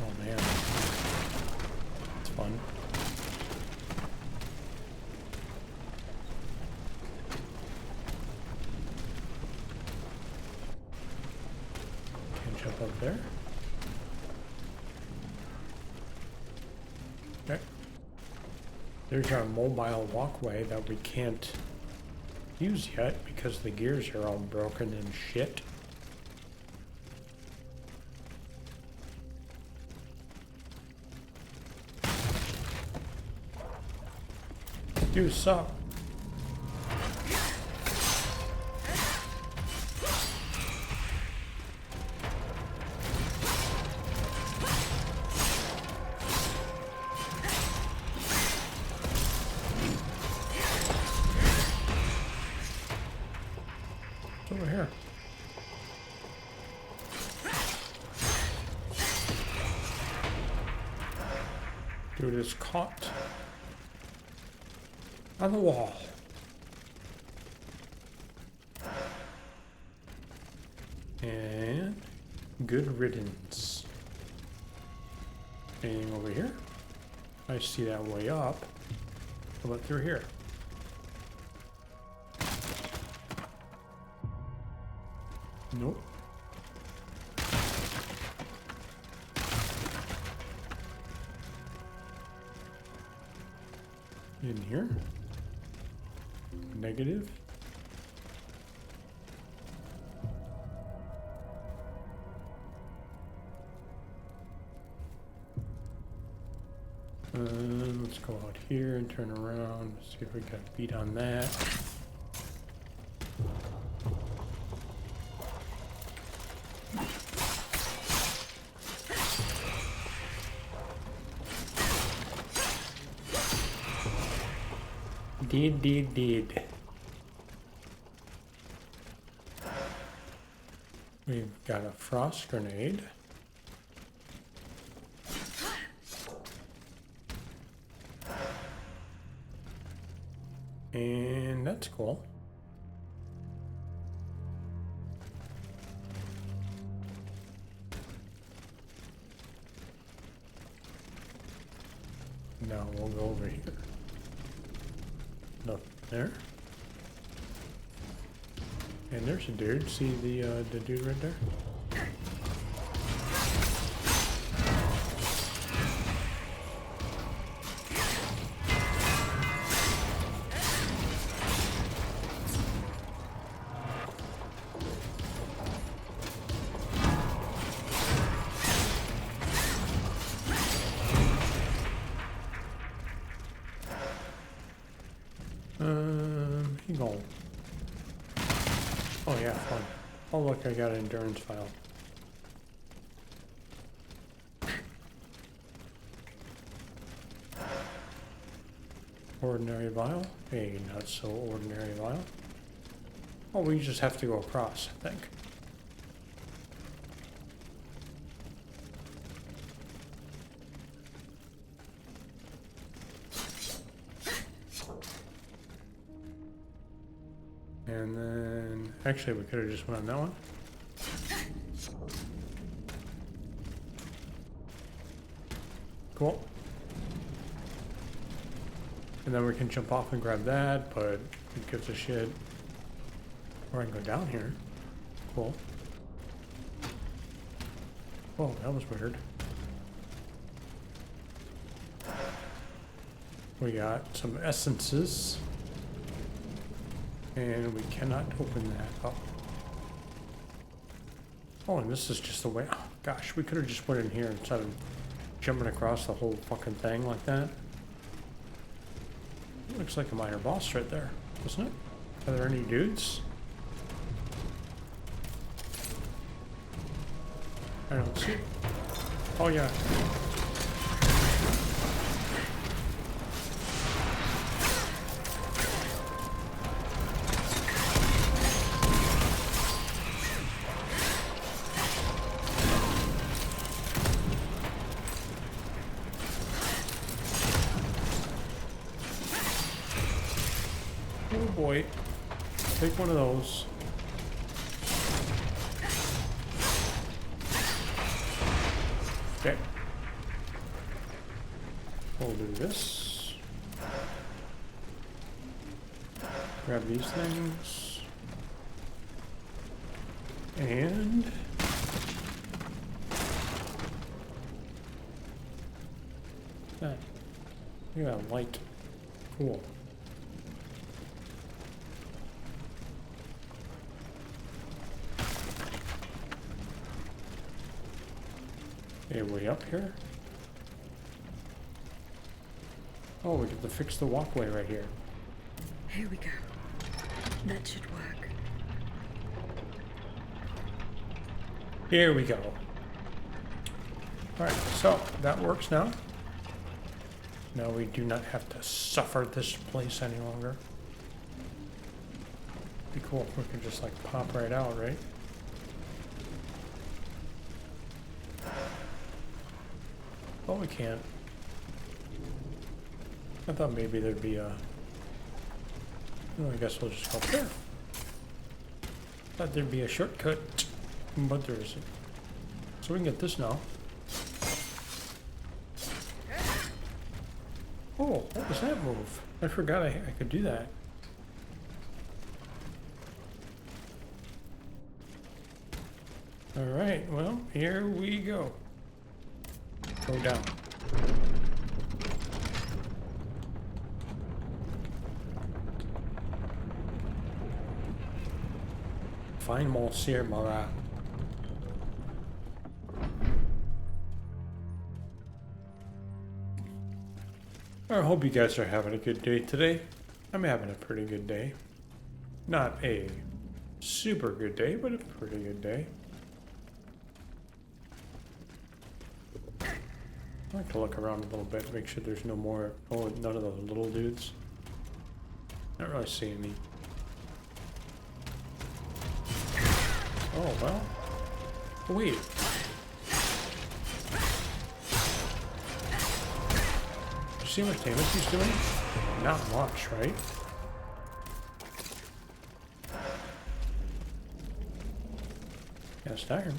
Oh man. It's fun. Can't jump up there. Okay. There's our mobile walkway that we can't use yet because the gears are all broken and shit. Dude, sup? It's over here. Dude is caught on the wall. And good riddance. Anything over here? I see that way up. How about through here? Nope. In here? Negative. Let's go out here and turn around. See if we got a beat on that. Did. We've got a frost grenade. And that's cool. Now we'll go over here. Nothing there. And there's a dude. See the dude right there? He gone. Oh yeah, fun. Oh look, I got an endurance file. Ordinary vial? A not so ordinary vial. Oh, we just have to go across, I think. And then, actually we could have just went on that one. Cool. And then we can jump off and grab that, but it gives a shit. Or I can go down here. Cool. Whoa, that was weird. We got some essences. And we cannot open that up. Oh, and this is just the way. Oh, gosh, we could have just went in here instead of jumping across the whole fucking thing like that. Looks like a minor boss right there, doesn't it? Are there any dudes? I don't see. Oh, yeah. Oh boy, take one of those. Okay. We'll do this. Grab these things. And that. Look at that light. Cool. Okay, way up here. Oh, we get to fix the walkway right here. Here we go. That should work. Here we go. Alright, so that works now. Now we do not have to suffer this place any longer. Be cool if we could just like pop right out, right? Oh, we can't. I thought maybe there'd be a... Oh, I guess we'll just go up there. Thought there'd be a shortcut, but there isn't. So we can get this now. does that move? I forgot I could do that. Alright, well, here we go. Go down. Find Monsieur Marat. I hope you guys are having a good day today. I'm having a pretty good day. Not a super good day, but a pretty good day. I like to look around a little bit, make sure there's no more, oh, none of those little dudes. Not really seeing any. Oh, well. Oh, wait. You see how much damage he's doing? Not much, right? Cast iron.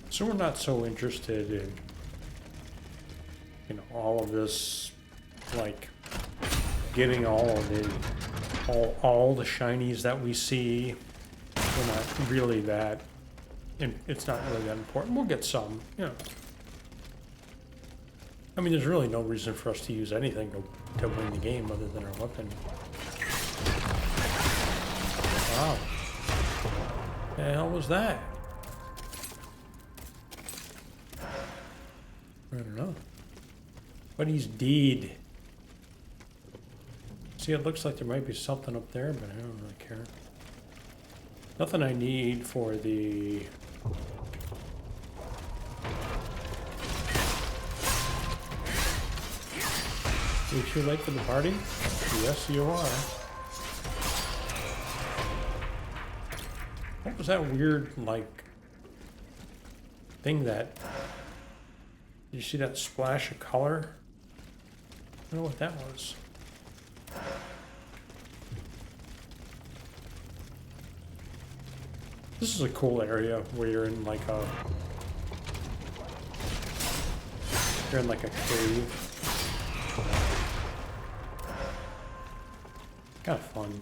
So we're not so interested in, you know, all of this, like, getting all of the, all the shinies that we see. We're not really that, it's not really that important. We'll get some, you know. I mean, there's really no reason for us to use anything to win the game other than our weapon. Wow. The hell was that? I don't know. But he's dead. See, it looks like there might be something up there, but I don't really care. Nothing I need for the... You too late for the party? Yes, you are. What was that weird, like, thing that... Did you see that splash of color? I don't know what that was. This is a cool area where you're in like a... You're in like a cave. Kind of fun.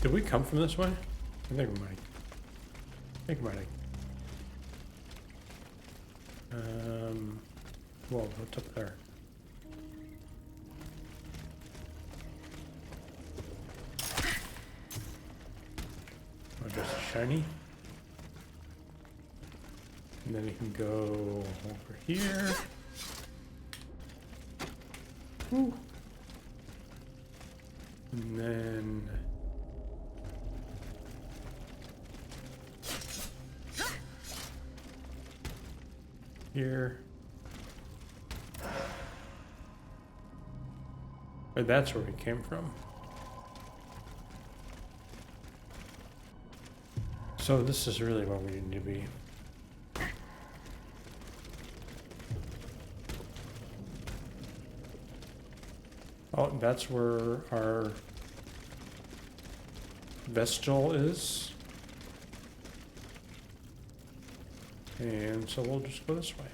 Did we come from this way? I think we might. I think we might. Whoa, what's up there? Oh, just shiny. And then we can go over here. Woo. And then... here. But that's where we came from. So this is really where we need to be. Oh, that's where our vestal is. And so we'll just go this way.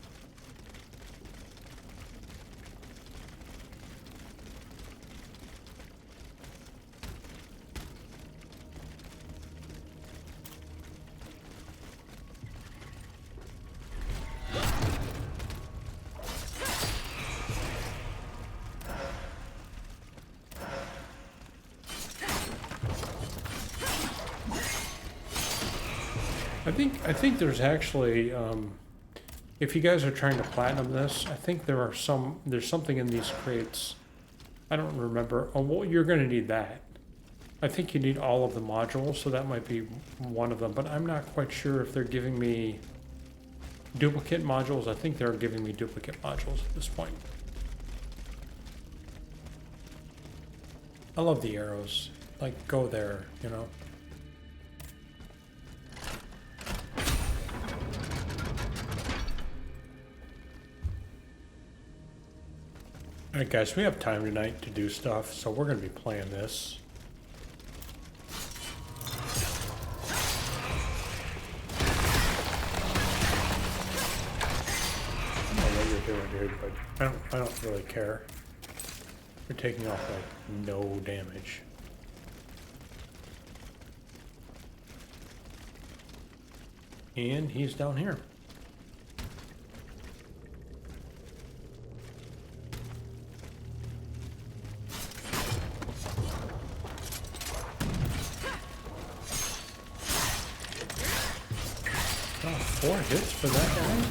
I think there's actually, if you guys are trying to platinum this, I think there's something in these crates. I don't remember. Oh, well, you're going to need that. I think you need all of the modules, so that might be one of them. But I'm not quite sure if they're giving me duplicate modules. I think they're giving me duplicate modules at this point. I love the arrows. Like, go there, you know. Alright guys, we have time tonight to do stuff, so we're going to be playing this. I don't know what you're doing, dude, but I don't really care. You're taking off like no damage. And he's down here. Oh, 4 hits for that guy?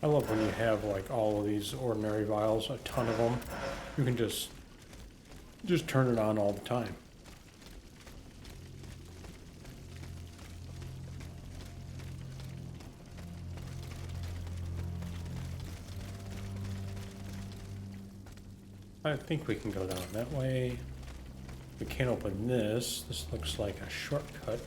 I love when you have like all of these ordinary vials, a ton of them. You can just turn it on all the time. I think we can go down that way. We can't open this. This looks like a shortcut.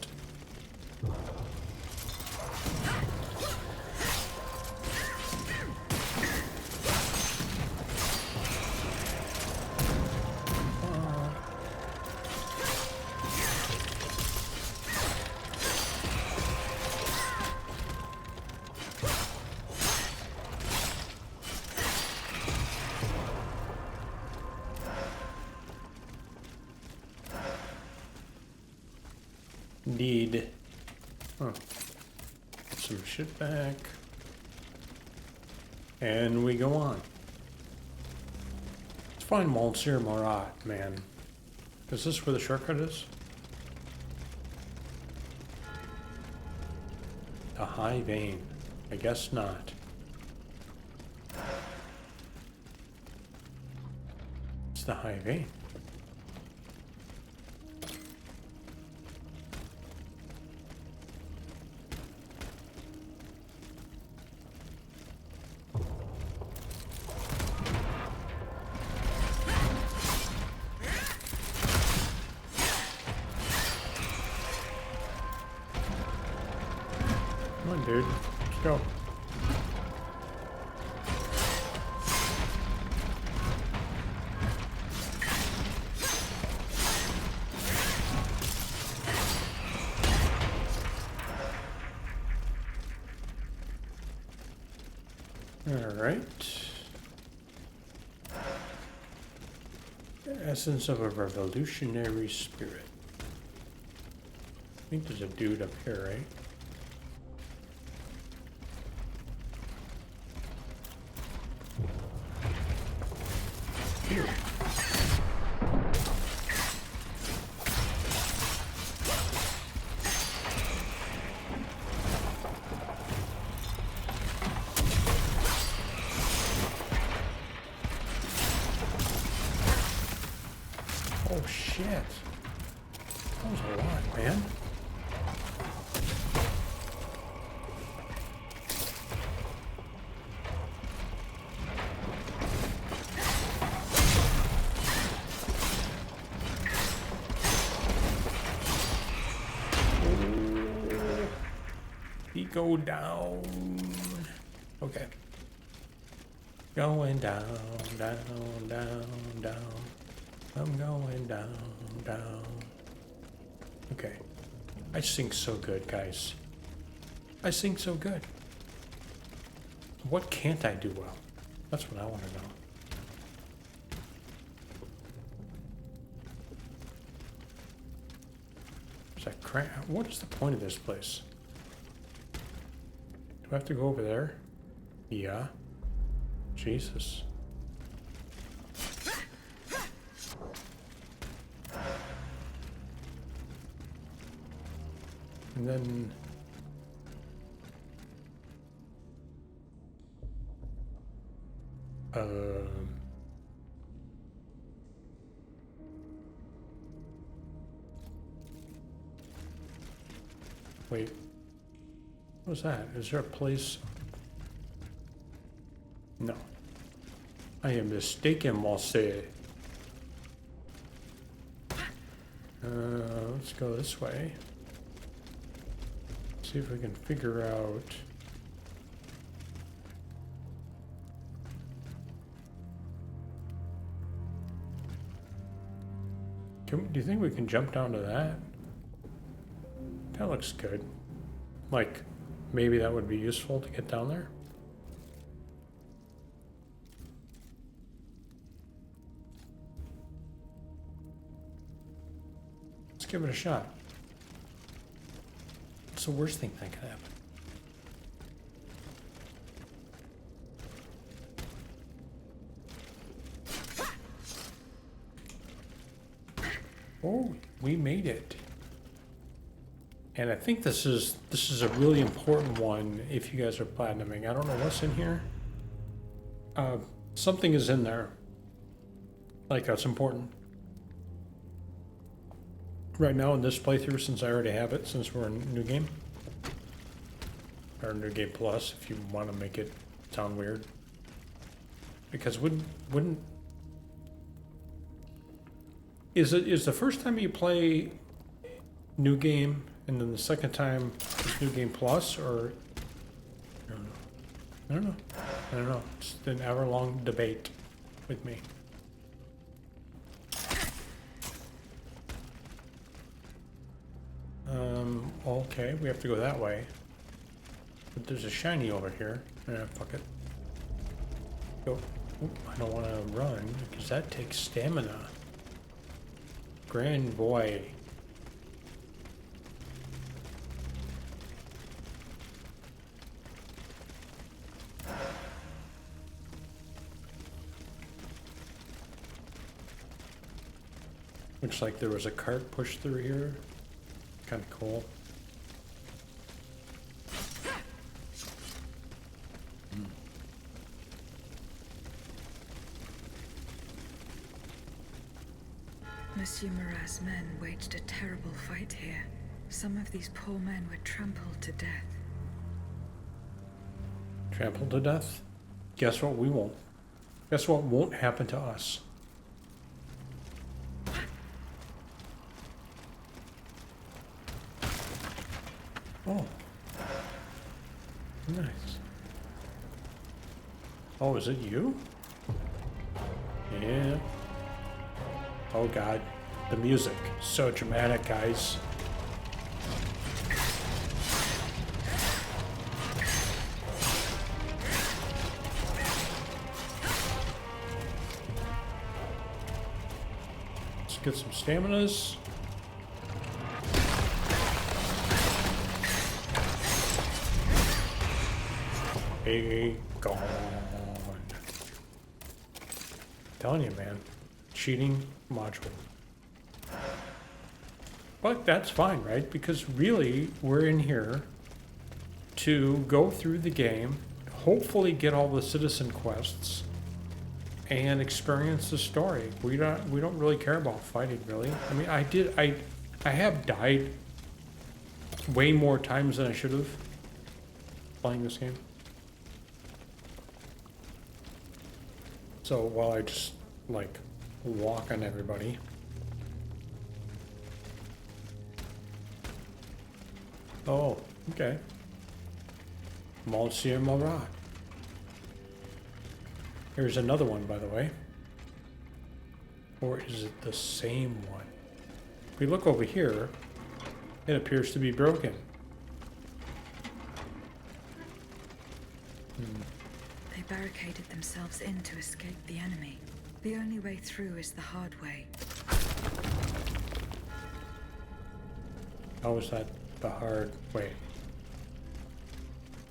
Need get some shit back, and we go on. Let's find Monsieur Marat, man. Is this where the shortcut is? The high vein. I guess not. It's the high vein. Come on, dude. Let's go. All right. The essence of a revolutionary spirit. I think there's a dude up here, right? Here. Oh shit. That was a lot, man. He go down. Okay. Going down, down, down, down. I'm going down, down. Okay. I sing so good, guys. I sing so good. What can't I do well? That's what I want to know. Is that crap? What is the point of this place? Do I have to go over there? Yeah. Jesus. And then wait, what was that? Is there a place? No. I am mistaken, monsieur. Let's go this way. See if we can figure out. Do you think we can jump down to that? That looks good. Like, maybe that would be useful to get down there. Let's give it a shot. What's the worst thing that could happen? Oh, we made it. And I think this is a really important one if you guys are platinuming. I don't know what's in here. Something is in there. Like, that's important. Right now in this playthrough, since I already have it, since we're in New Game. Or New Game Plus, if you want to make it sound weird. Because wouldn't is the first time you play New Game and then the second time is New Game Plus, or I don't know. It's an hour-long debate with me. Okay, we have to go that way. But there's a shiny over here. Fuck it. Go. Oop, I don't want to run because that takes stamina. Grand boy. Looks like there was a cart pushed through here. Kind of cool. Monsieur Marat's men waged a terrible fight here. Some of these poor men were trampled to death. Trampled to death? Guess what we won't. Guess what won't happen to us. Oh. Nice. Oh, is it you? Yeah. Oh god. The music. So dramatic, guys. Let's get some staminas. Be gone. Telling you, man. Cheating module. But that's fine, right? Because really, we're in here to go through the game, hopefully get all the citizen quests, and experience the story. We don't really care about fighting, really. I mean, I have died way more times than I should have playing this game. So while I just like walk on everybody. Oh, okay. Monsieur Marat. Here's another one, by the way. Or is it the same one? If we look over here, it appears to be broken. They barricaded themselves in to escape the enemy. The only way through is the hard way. How was that the hard way?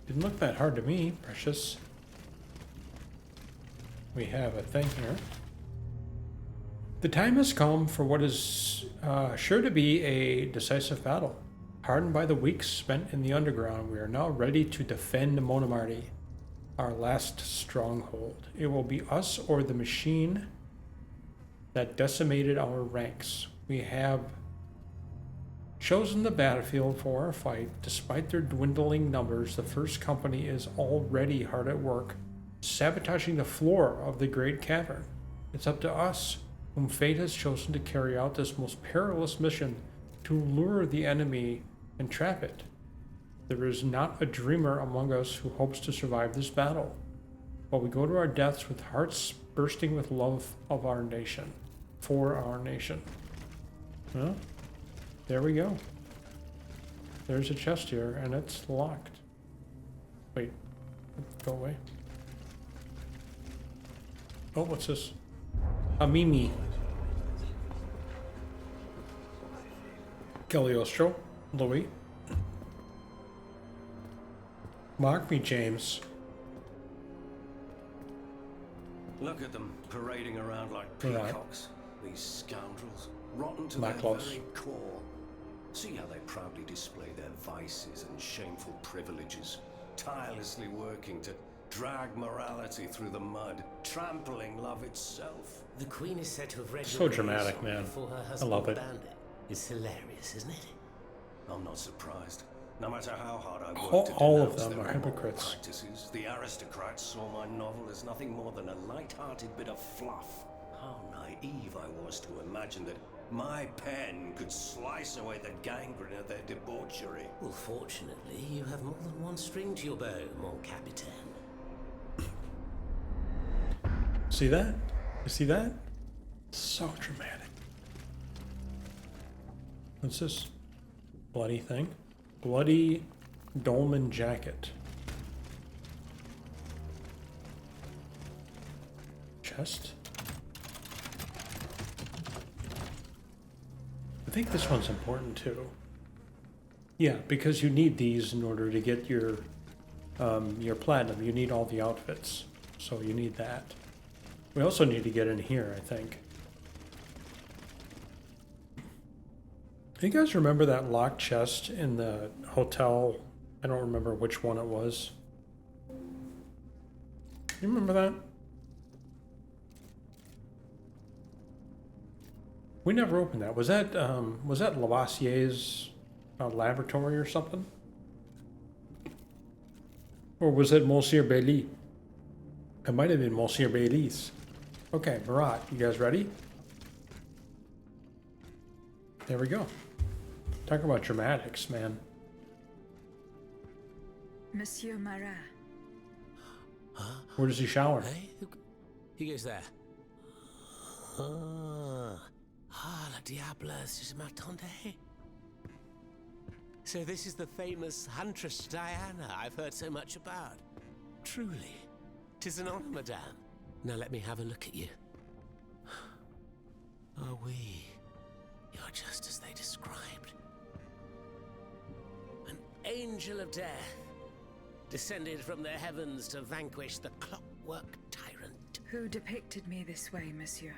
Didn't look that hard to me, precious. We have a thing here. The time has come for what is sure to be a decisive battle. Hardened by the weeks spent in the underground, we are now ready to defend Montmartre, our last stronghold. It will be us or the machine that decimated our ranks. We have chosen the battlefield for our fight. Despite their dwindling numbers, the First Company is already hard at work, sabotaging the floor of the Great Cavern. It's up to us, whom fate has chosen to carry out this most perilous mission, to lure the enemy and trap it. There is not a dreamer among us who hopes to survive this battle, while we go to our deaths with hearts bursting with love of our nation, for our nation. Well, there we go. There's a chest here, and it's locked. Wait, go away. Oh, what's this? A Mimi. Cagliostro, Louis. Mock me, James. Look at them parading around like Right. peacocks. These scoundrels, rotten to Maclos. their very core. See how they proudly display their vices and shameful privileges, tirelessly working to drag morality through the mud, trampling love itself. The Queen is said to have read So your dramatic, song man. before her I husband love it. banned it. It's hilarious, isn't it? I'm not surprised. No matter how hard I work All- to all of denounce them their are immoral hypocrites. practices, the aristocrats saw my novel as nothing more than a light-hearted bit of fluff. How naive I was to imagine that my pen could slice away the gangrene of their debauchery. Well, fortunately, you have more than one string to your bow, mon capitaine. See that? You see that? So dramatic. What's this bloody thing? Bloody dolman jacket. Chest? I think this one's important too. Yeah, because you need these in order to get your platinum. You need all the outfits, so you need that. We also need to get in here, I think. Do you guys remember that locked chest in the hotel? I don't remember which one it was. You remember that? We never opened that. Was that Lavoisier's laboratory or something? Or was it Monsieur Bailly? It might have been Monsieur Bailly's. Okay, Marat, you guys ready? There we go. Talk about dramatics, man. Monsieur Marat. Where does he shower? Hey, who goes there? La diable, je m'attendais. So this is the famous Huntress Diana I've heard so much about. Truly, 'tis an honor, madame. Now let me have a look at you. Oh, you're just as they described. An angel of death, descended from the heavens to vanquish the clockwork tyrant. Who depicted me this way, monsieur?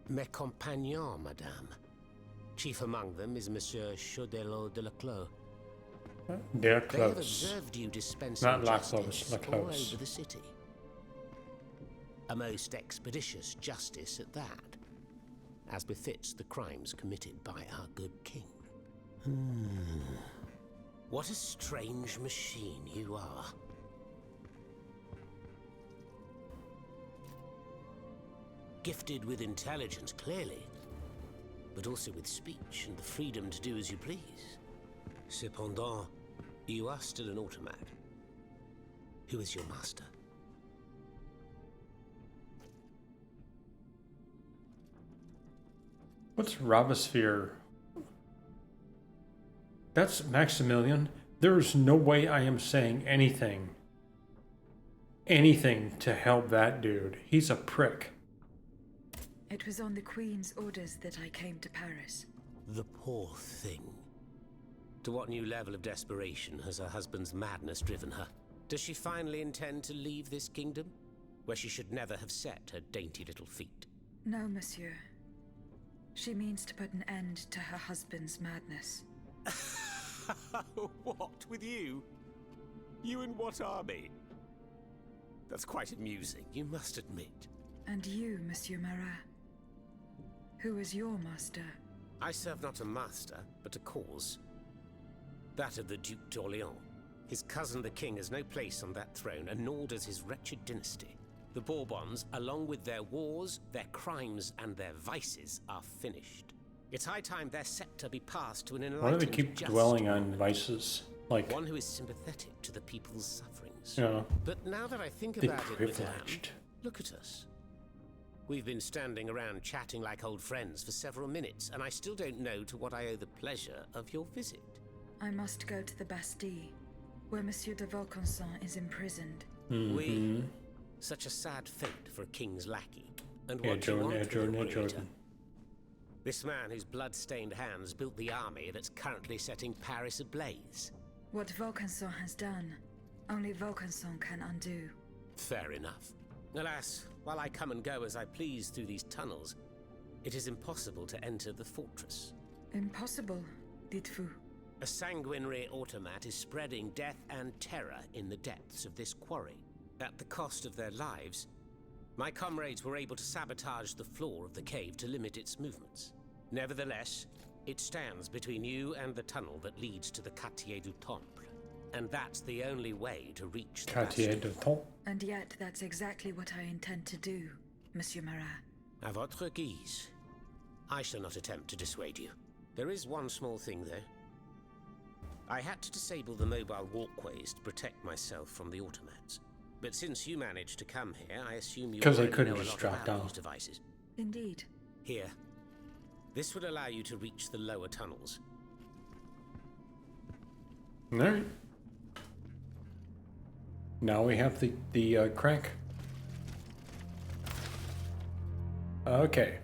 Mes compagnons, madame. Chief among them is Monsieur Chaudelot de Leclos. They're They have close. observed you dispensing Not justice Laclos, all Laclos. over the city. A most expeditious justice at that, as befits the crimes committed by our good king. What a strange machine you are. Gifted with intelligence, clearly, but also with speech and the freedom to do as you please. Cependant, you are still an automat. Who is your master? What's Robespierre? That's Maximilian. There's no way I am saying anything to help that dude. He's a prick. It was on the Queen's orders that I came to Paris. The poor thing. To what new level of desperation has her husband's madness driven her? Does she finally intend to leave this kingdom, where she should never have set her dainty little feet? No, monsieur. She means to put an end to her husband's madness. What, with you? You in what army? That's quite amusing, you must admit. And you, Monsieur Marat? Who is your master? I serve not a master, but a cause. That of the Duc d'Orléans. His cousin the king has no place on that throne, and nor does his wretched dynasty. The Bourbons, along with their wars, their crimes, and their vices, are finished. It's high time their scepter be passed to an Why do enlightened they keep just dwelling on vices? Like, One who is sympathetic to the people's sufferings. you know, But now that I think the about it, madame, privileged. look at us. We've been standing around chatting like old friends for several minutes, and I still don't know to what I owe the pleasure of your visit. I must go to the Bastille, where Monsieur de Vaucanson is imprisoned. We... Such a sad fate for a king's lackey. And Yeah, what do you Jordan, want yeah, with Jordan, a yeah, creator? Jordan. This man whose blood-stained hands built the army that's currently setting Paris ablaze. What Vaucanson has done, only Vaucanson can undo. Fair enough. Alas, while I come and go as I please through these tunnels, it is impossible to enter the fortress. Impossible, dites-vous? A sanguinary automat is spreading death and terror in the depths of this quarry. At the cost of their lives, my comrades were able to sabotage the floor of the cave to limit its movements. Nevertheless, it stands between you and the tunnel that leads to the Quartier du Temple. And that's the only way to reach the Quartier Bastille. du Temple. And yet that's exactly what I intend to do, Monsieur Marat. À votre guise. I shall not attempt to dissuade you. There is one small thing, though. I had to disable the mobile walkways to protect myself from the automats. But since you managed to come here, I assume you 'Cause they already couldn't know a just lot drop about down. these devices. Indeed. Here. This would allow you to reach the lower tunnels. All right. Now we have the crank. Okay.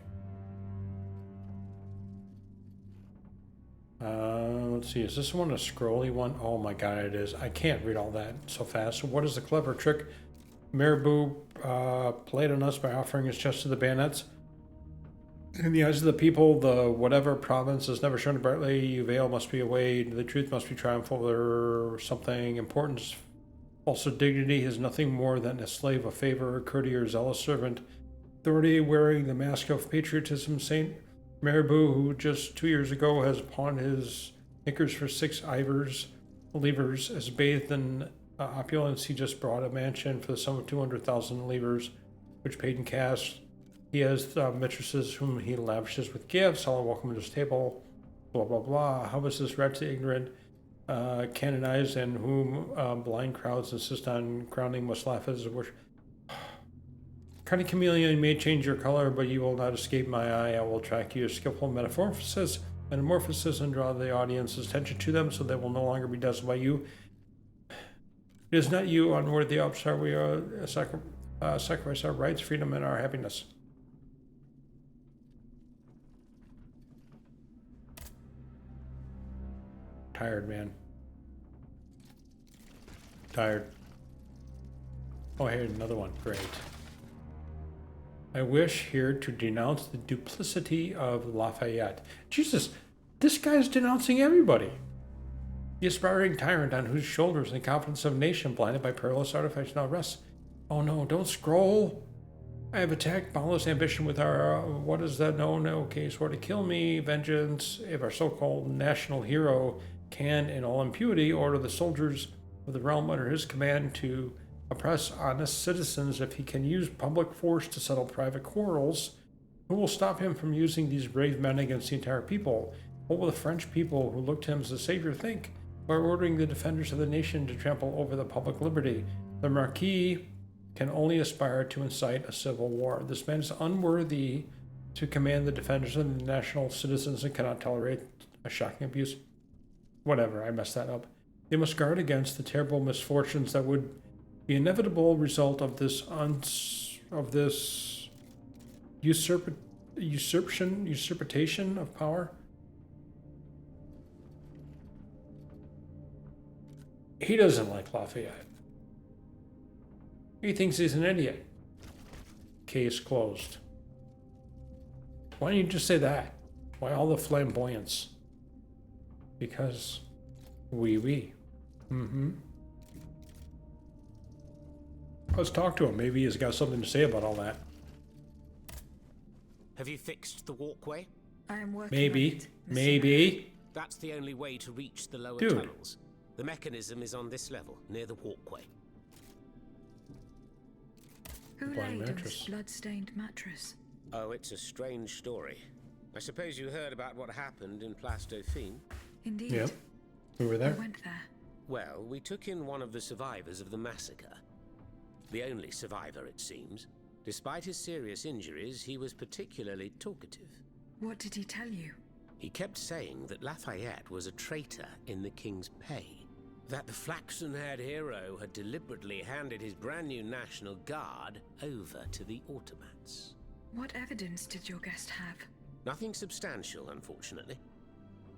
Let's see. Is this one a scrolly one? Oh my god, it is. I can't read all that so fast. So what is the clever trick Mirabeau played on us by offering his chest to the bayonets? In the eyes of the people, the whatever province is never shown brightly. Veil must be away. The truth must be triumphant. Or something important. Also, dignity is nothing more than a slave, a favor, a courtier, zealous servant. Authority wearing the mask of patriotism. Saint Mirabeau, who just 2 years ago has pawned his knickers for 6 livres, has bathed in opulence. He just bought a mansion for the sum of 200,000 livres, which paid in cash. He has mistresses whom he lavishes with gifts. All are welcome to his table. Blah, blah, blah. How is this wretched ignorant canonized, and whom blind crowds insist on crowning must laugh as a worship? Cunning chameleon may change your color, but you will not escape my eye. I will track your skillful metamorphosis and draw the audience's attention to them, so they will no longer be dazzled by you. It is not you, unworthy upstart. We are sacrifice our rights, freedom, and our happiness. Tired, man. Tired. Oh, here, another one. Great. I wish here to denounce the duplicity of Lafayette. Jesus, this guy's denouncing everybody. The aspiring tyrant on whose shoulders the confidence of a nation blinded by perilous artifice now rests. Oh no, don't scroll. I have attacked boundless ambition with our, what is that known? Okay, swore to kill me, vengeance, if our so-called national hero can, in all impunity, order the soldiers of the realm under his command to oppress honest citizens. If he can use public force to settle private quarrels, who will stop him from using these brave men against the entire people? What will the French people who look to him as a savior think? By ordering the defenders of the nation to trample over the public liberty, the Marquis can only aspire to incite a civil war. This man is unworthy to command the defenders of the national citizens and cannot tolerate a shocking abuse. Whatever, I messed that up. They must guard against the terrible misfortunes that would be inevitable result of this usurpation of power. He doesn't like Lafayette. He thinks he's an idiot. Case closed. Why don't you just say that? Why all the flamboyance? Because oui. Let's talk to him. Maybe he's got something to say about all that. Have you fixed the walkway? I am working Maybe. on it, Monsieur Maybe. That's the only way to reach the lower Dude. tunnels. The mechanism is on this level, near the walkway. Who Blind laid on mattress. this blood-stained mattress? Oh, it's a strange story. I suppose you heard about what happened in Place Dauphine? Indeed. Yep. We were I there. went there. Well, we took in one of the survivors of the massacre. The only survivor, it seems. Despite his serious injuries, he was particularly talkative. What did he tell you? He kept saying that Lafayette was a traitor in the king's pay. That the flaxen-haired hero had deliberately handed his brand new National Guard over to the automats. What evidence did your guest have? Nothing substantial, unfortunately.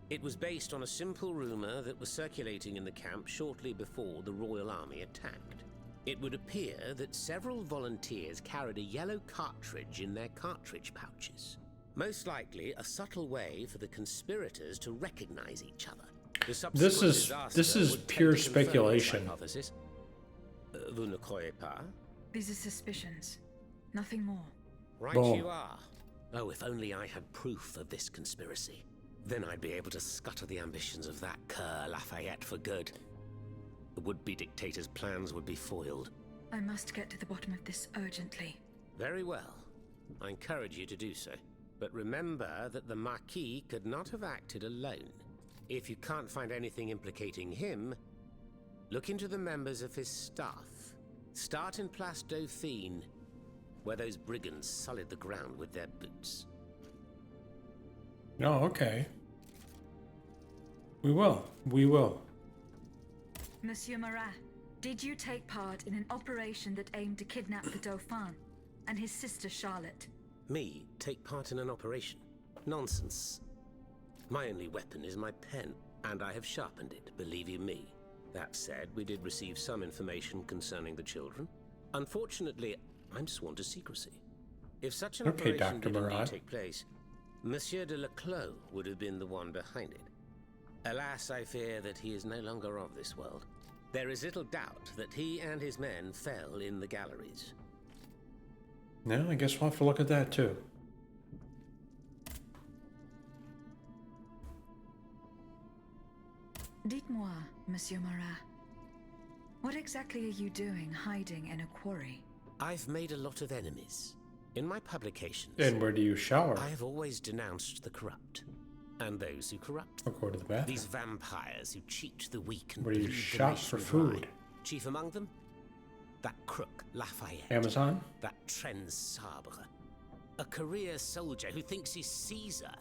It was based on a simple rumor that was circulating in the camp shortly before the Royal Army attacked. It would appear that several volunteers carried a yellow cartridge in their cartridge pouches. Most likely a subtle way for the conspirators to recognize each other. This is pure speculation. Vous ne croyez pas? These are suspicions. Nothing more. Right Bon. you are. Oh, if only I had proof of this conspiracy. Then I'd be able to scutter the ambitions of that cur Lafayette for good. The would-be dictator's plans would be foiled. I must get to the bottom of this urgently. Very well. I encourage you to do so. But remember that the Marquis could not have acted alone. If you can't find anything implicating him, look into the members of his staff. Start in Place Dauphine, where those brigands sullied the ground with their boots. Oh, okay. We will. We will. Monsieur Marat, did you take part in an operation that aimed to kidnap the Dauphin and his sister Charlotte? Me take part in an operation? Nonsense. My only weapon is my pen, and I have sharpened it, believe you me. That said, we did receive some information concerning the children. Unfortunately, I'm sworn to secrecy. If such an Okay, operation Dr. did indeed Marat. take place, Monsieur de Recluse would have been the one behind it. Alas, I fear that he is no longer of this world. There is little doubt that he and his men fell in the galleries. Yeah, I guess we'll have to look at that too. Dites-moi, Monsieur Marat, what exactly are you doing hiding in a quarry? I've made a lot of enemies. In my publications, And where do you shower? I have always denounced the corrupt, and those who corrupt them. I'll go to the bathroom. These vampires who cheat the weak and Where do you bleed the shop nation for dry. food? Chief among them, that crook Lafayette. Amazon? That Trenz Sabre. A career soldier who thinks he's Caesar,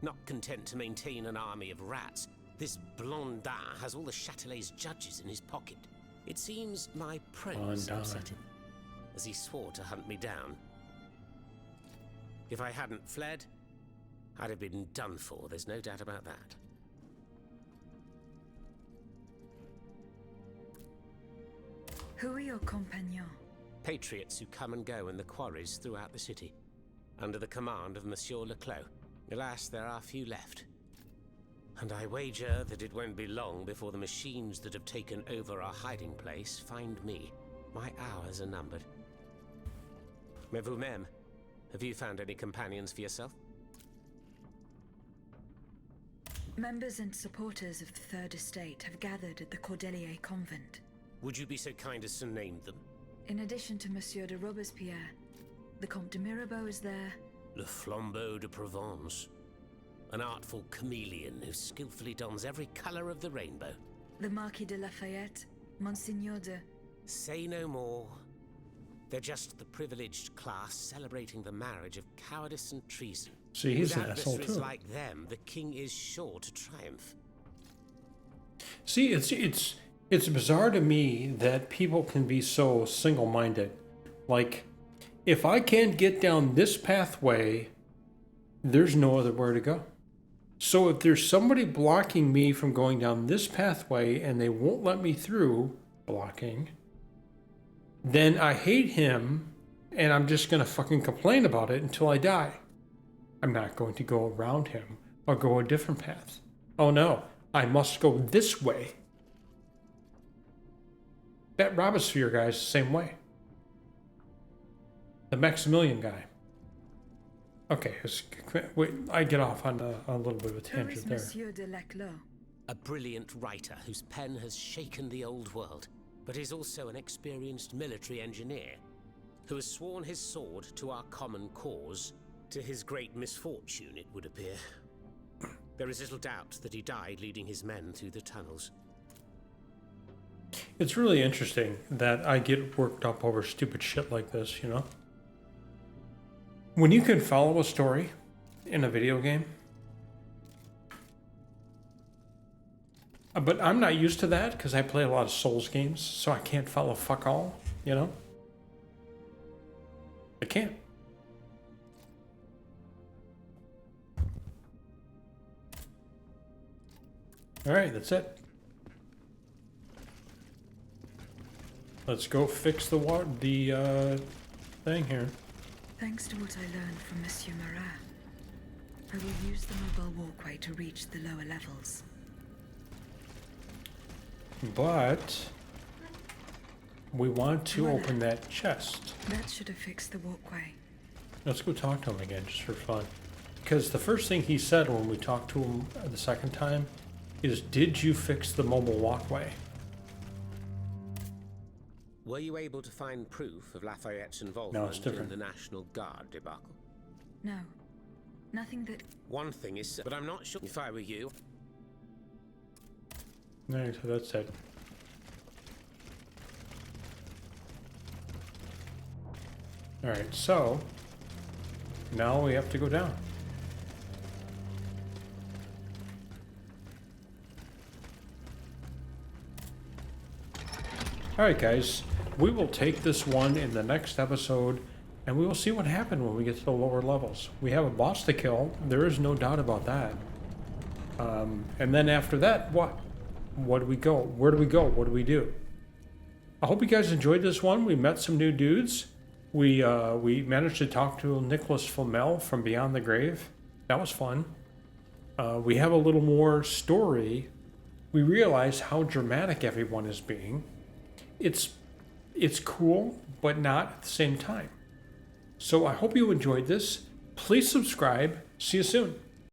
not content to maintain an army of rats. This Blondin has all the Châtelet's judges in his pocket. It seems my prose Blondin. upset him, as he swore to hunt me down. If I hadn't fled, I'd have been done for, there's no doubt about that. Who are your compagnons? Patriots who come and go in the quarries throughout the city, under the command of Monsieur Recluse. Alas, there are few left. And I wager that it won't be long before the machines that have taken over our hiding place find me. My hours are numbered. Mais vous-même, have you found any companions for yourself? Members and supporters of the Third Estate have gathered at the Cordelier Convent. Would you be so kind as to name them? In addition to Monsieur de Robespierre, the Comte de Mirabeau is there. Le Flambeau de Provence. An artful chameleon who skillfully dons every colour of the rainbow. The Marquis de Lafayette, Monseigneur de... Say no more. They're just the privileged class celebrating the marriage of cowardice and treason. See, he's With an asshole adversaries too. like them, the king is sure to triumph. See, it's bizarre to me that people can be so single-minded. Like, if I can't get down this pathway, there's no other where to go. So if there's somebody blocking me from going down this pathway and they won't let me through, blocking, then I hate him and I'm just going to fucking complain about it until I die. I'm not going to go around him or go a different path. Oh no, I must go this way. That Robespierre guy's the same way. The Maximilian guy. Okay, wait, I get off on a little bit of a Who tangent is there. Monsieur de Recluse? A brilliant writer whose pen has shaken the old world, but is also an experienced military engineer who has sworn his sword to our common cause, to his great misfortune, it would appear. There is little doubt that he died leading his men through the tunnels. It's really interesting that I get worked up over stupid shit like this, you know? When you can follow a story in a video game, but I'm not used to that because I play a lot of Souls games, so I can't follow fuck all, you know? I can't. Alright, that's it. Let's go fix the thing here. Thanks to what I learned from Monsieur Marat, I will use the mobile walkway to reach the lower levels. But we want to open that chest. That should have fixed the walkway. Let's go talk to him again, just for fun. Because the first thing he said when we talked to him the second time is, did you fix the mobile walkway? Were you able to find proof of Lafayette's involvement in the National Guard debacle? No. Nothing that... One thing is, but I'm not sure if I were you. Alright, so that's it. Alright, so now we have to go down. Alright guys, we will take this one in the next episode and we will see what happened when we get to the lower levels. We have a boss to kill, there is no doubt about that. And then after that, what? What do we go? Where do we go? What do we do? I hope you guys enjoyed this one. We met some new dudes. We managed to talk to Nicolas Flamel from Beyond the Grave. That was fun. We have a little more story. We realize how dramatic everyone is being. It's cool, but not at the same time. So I hope you enjoyed this. Please subscribe. See you soon.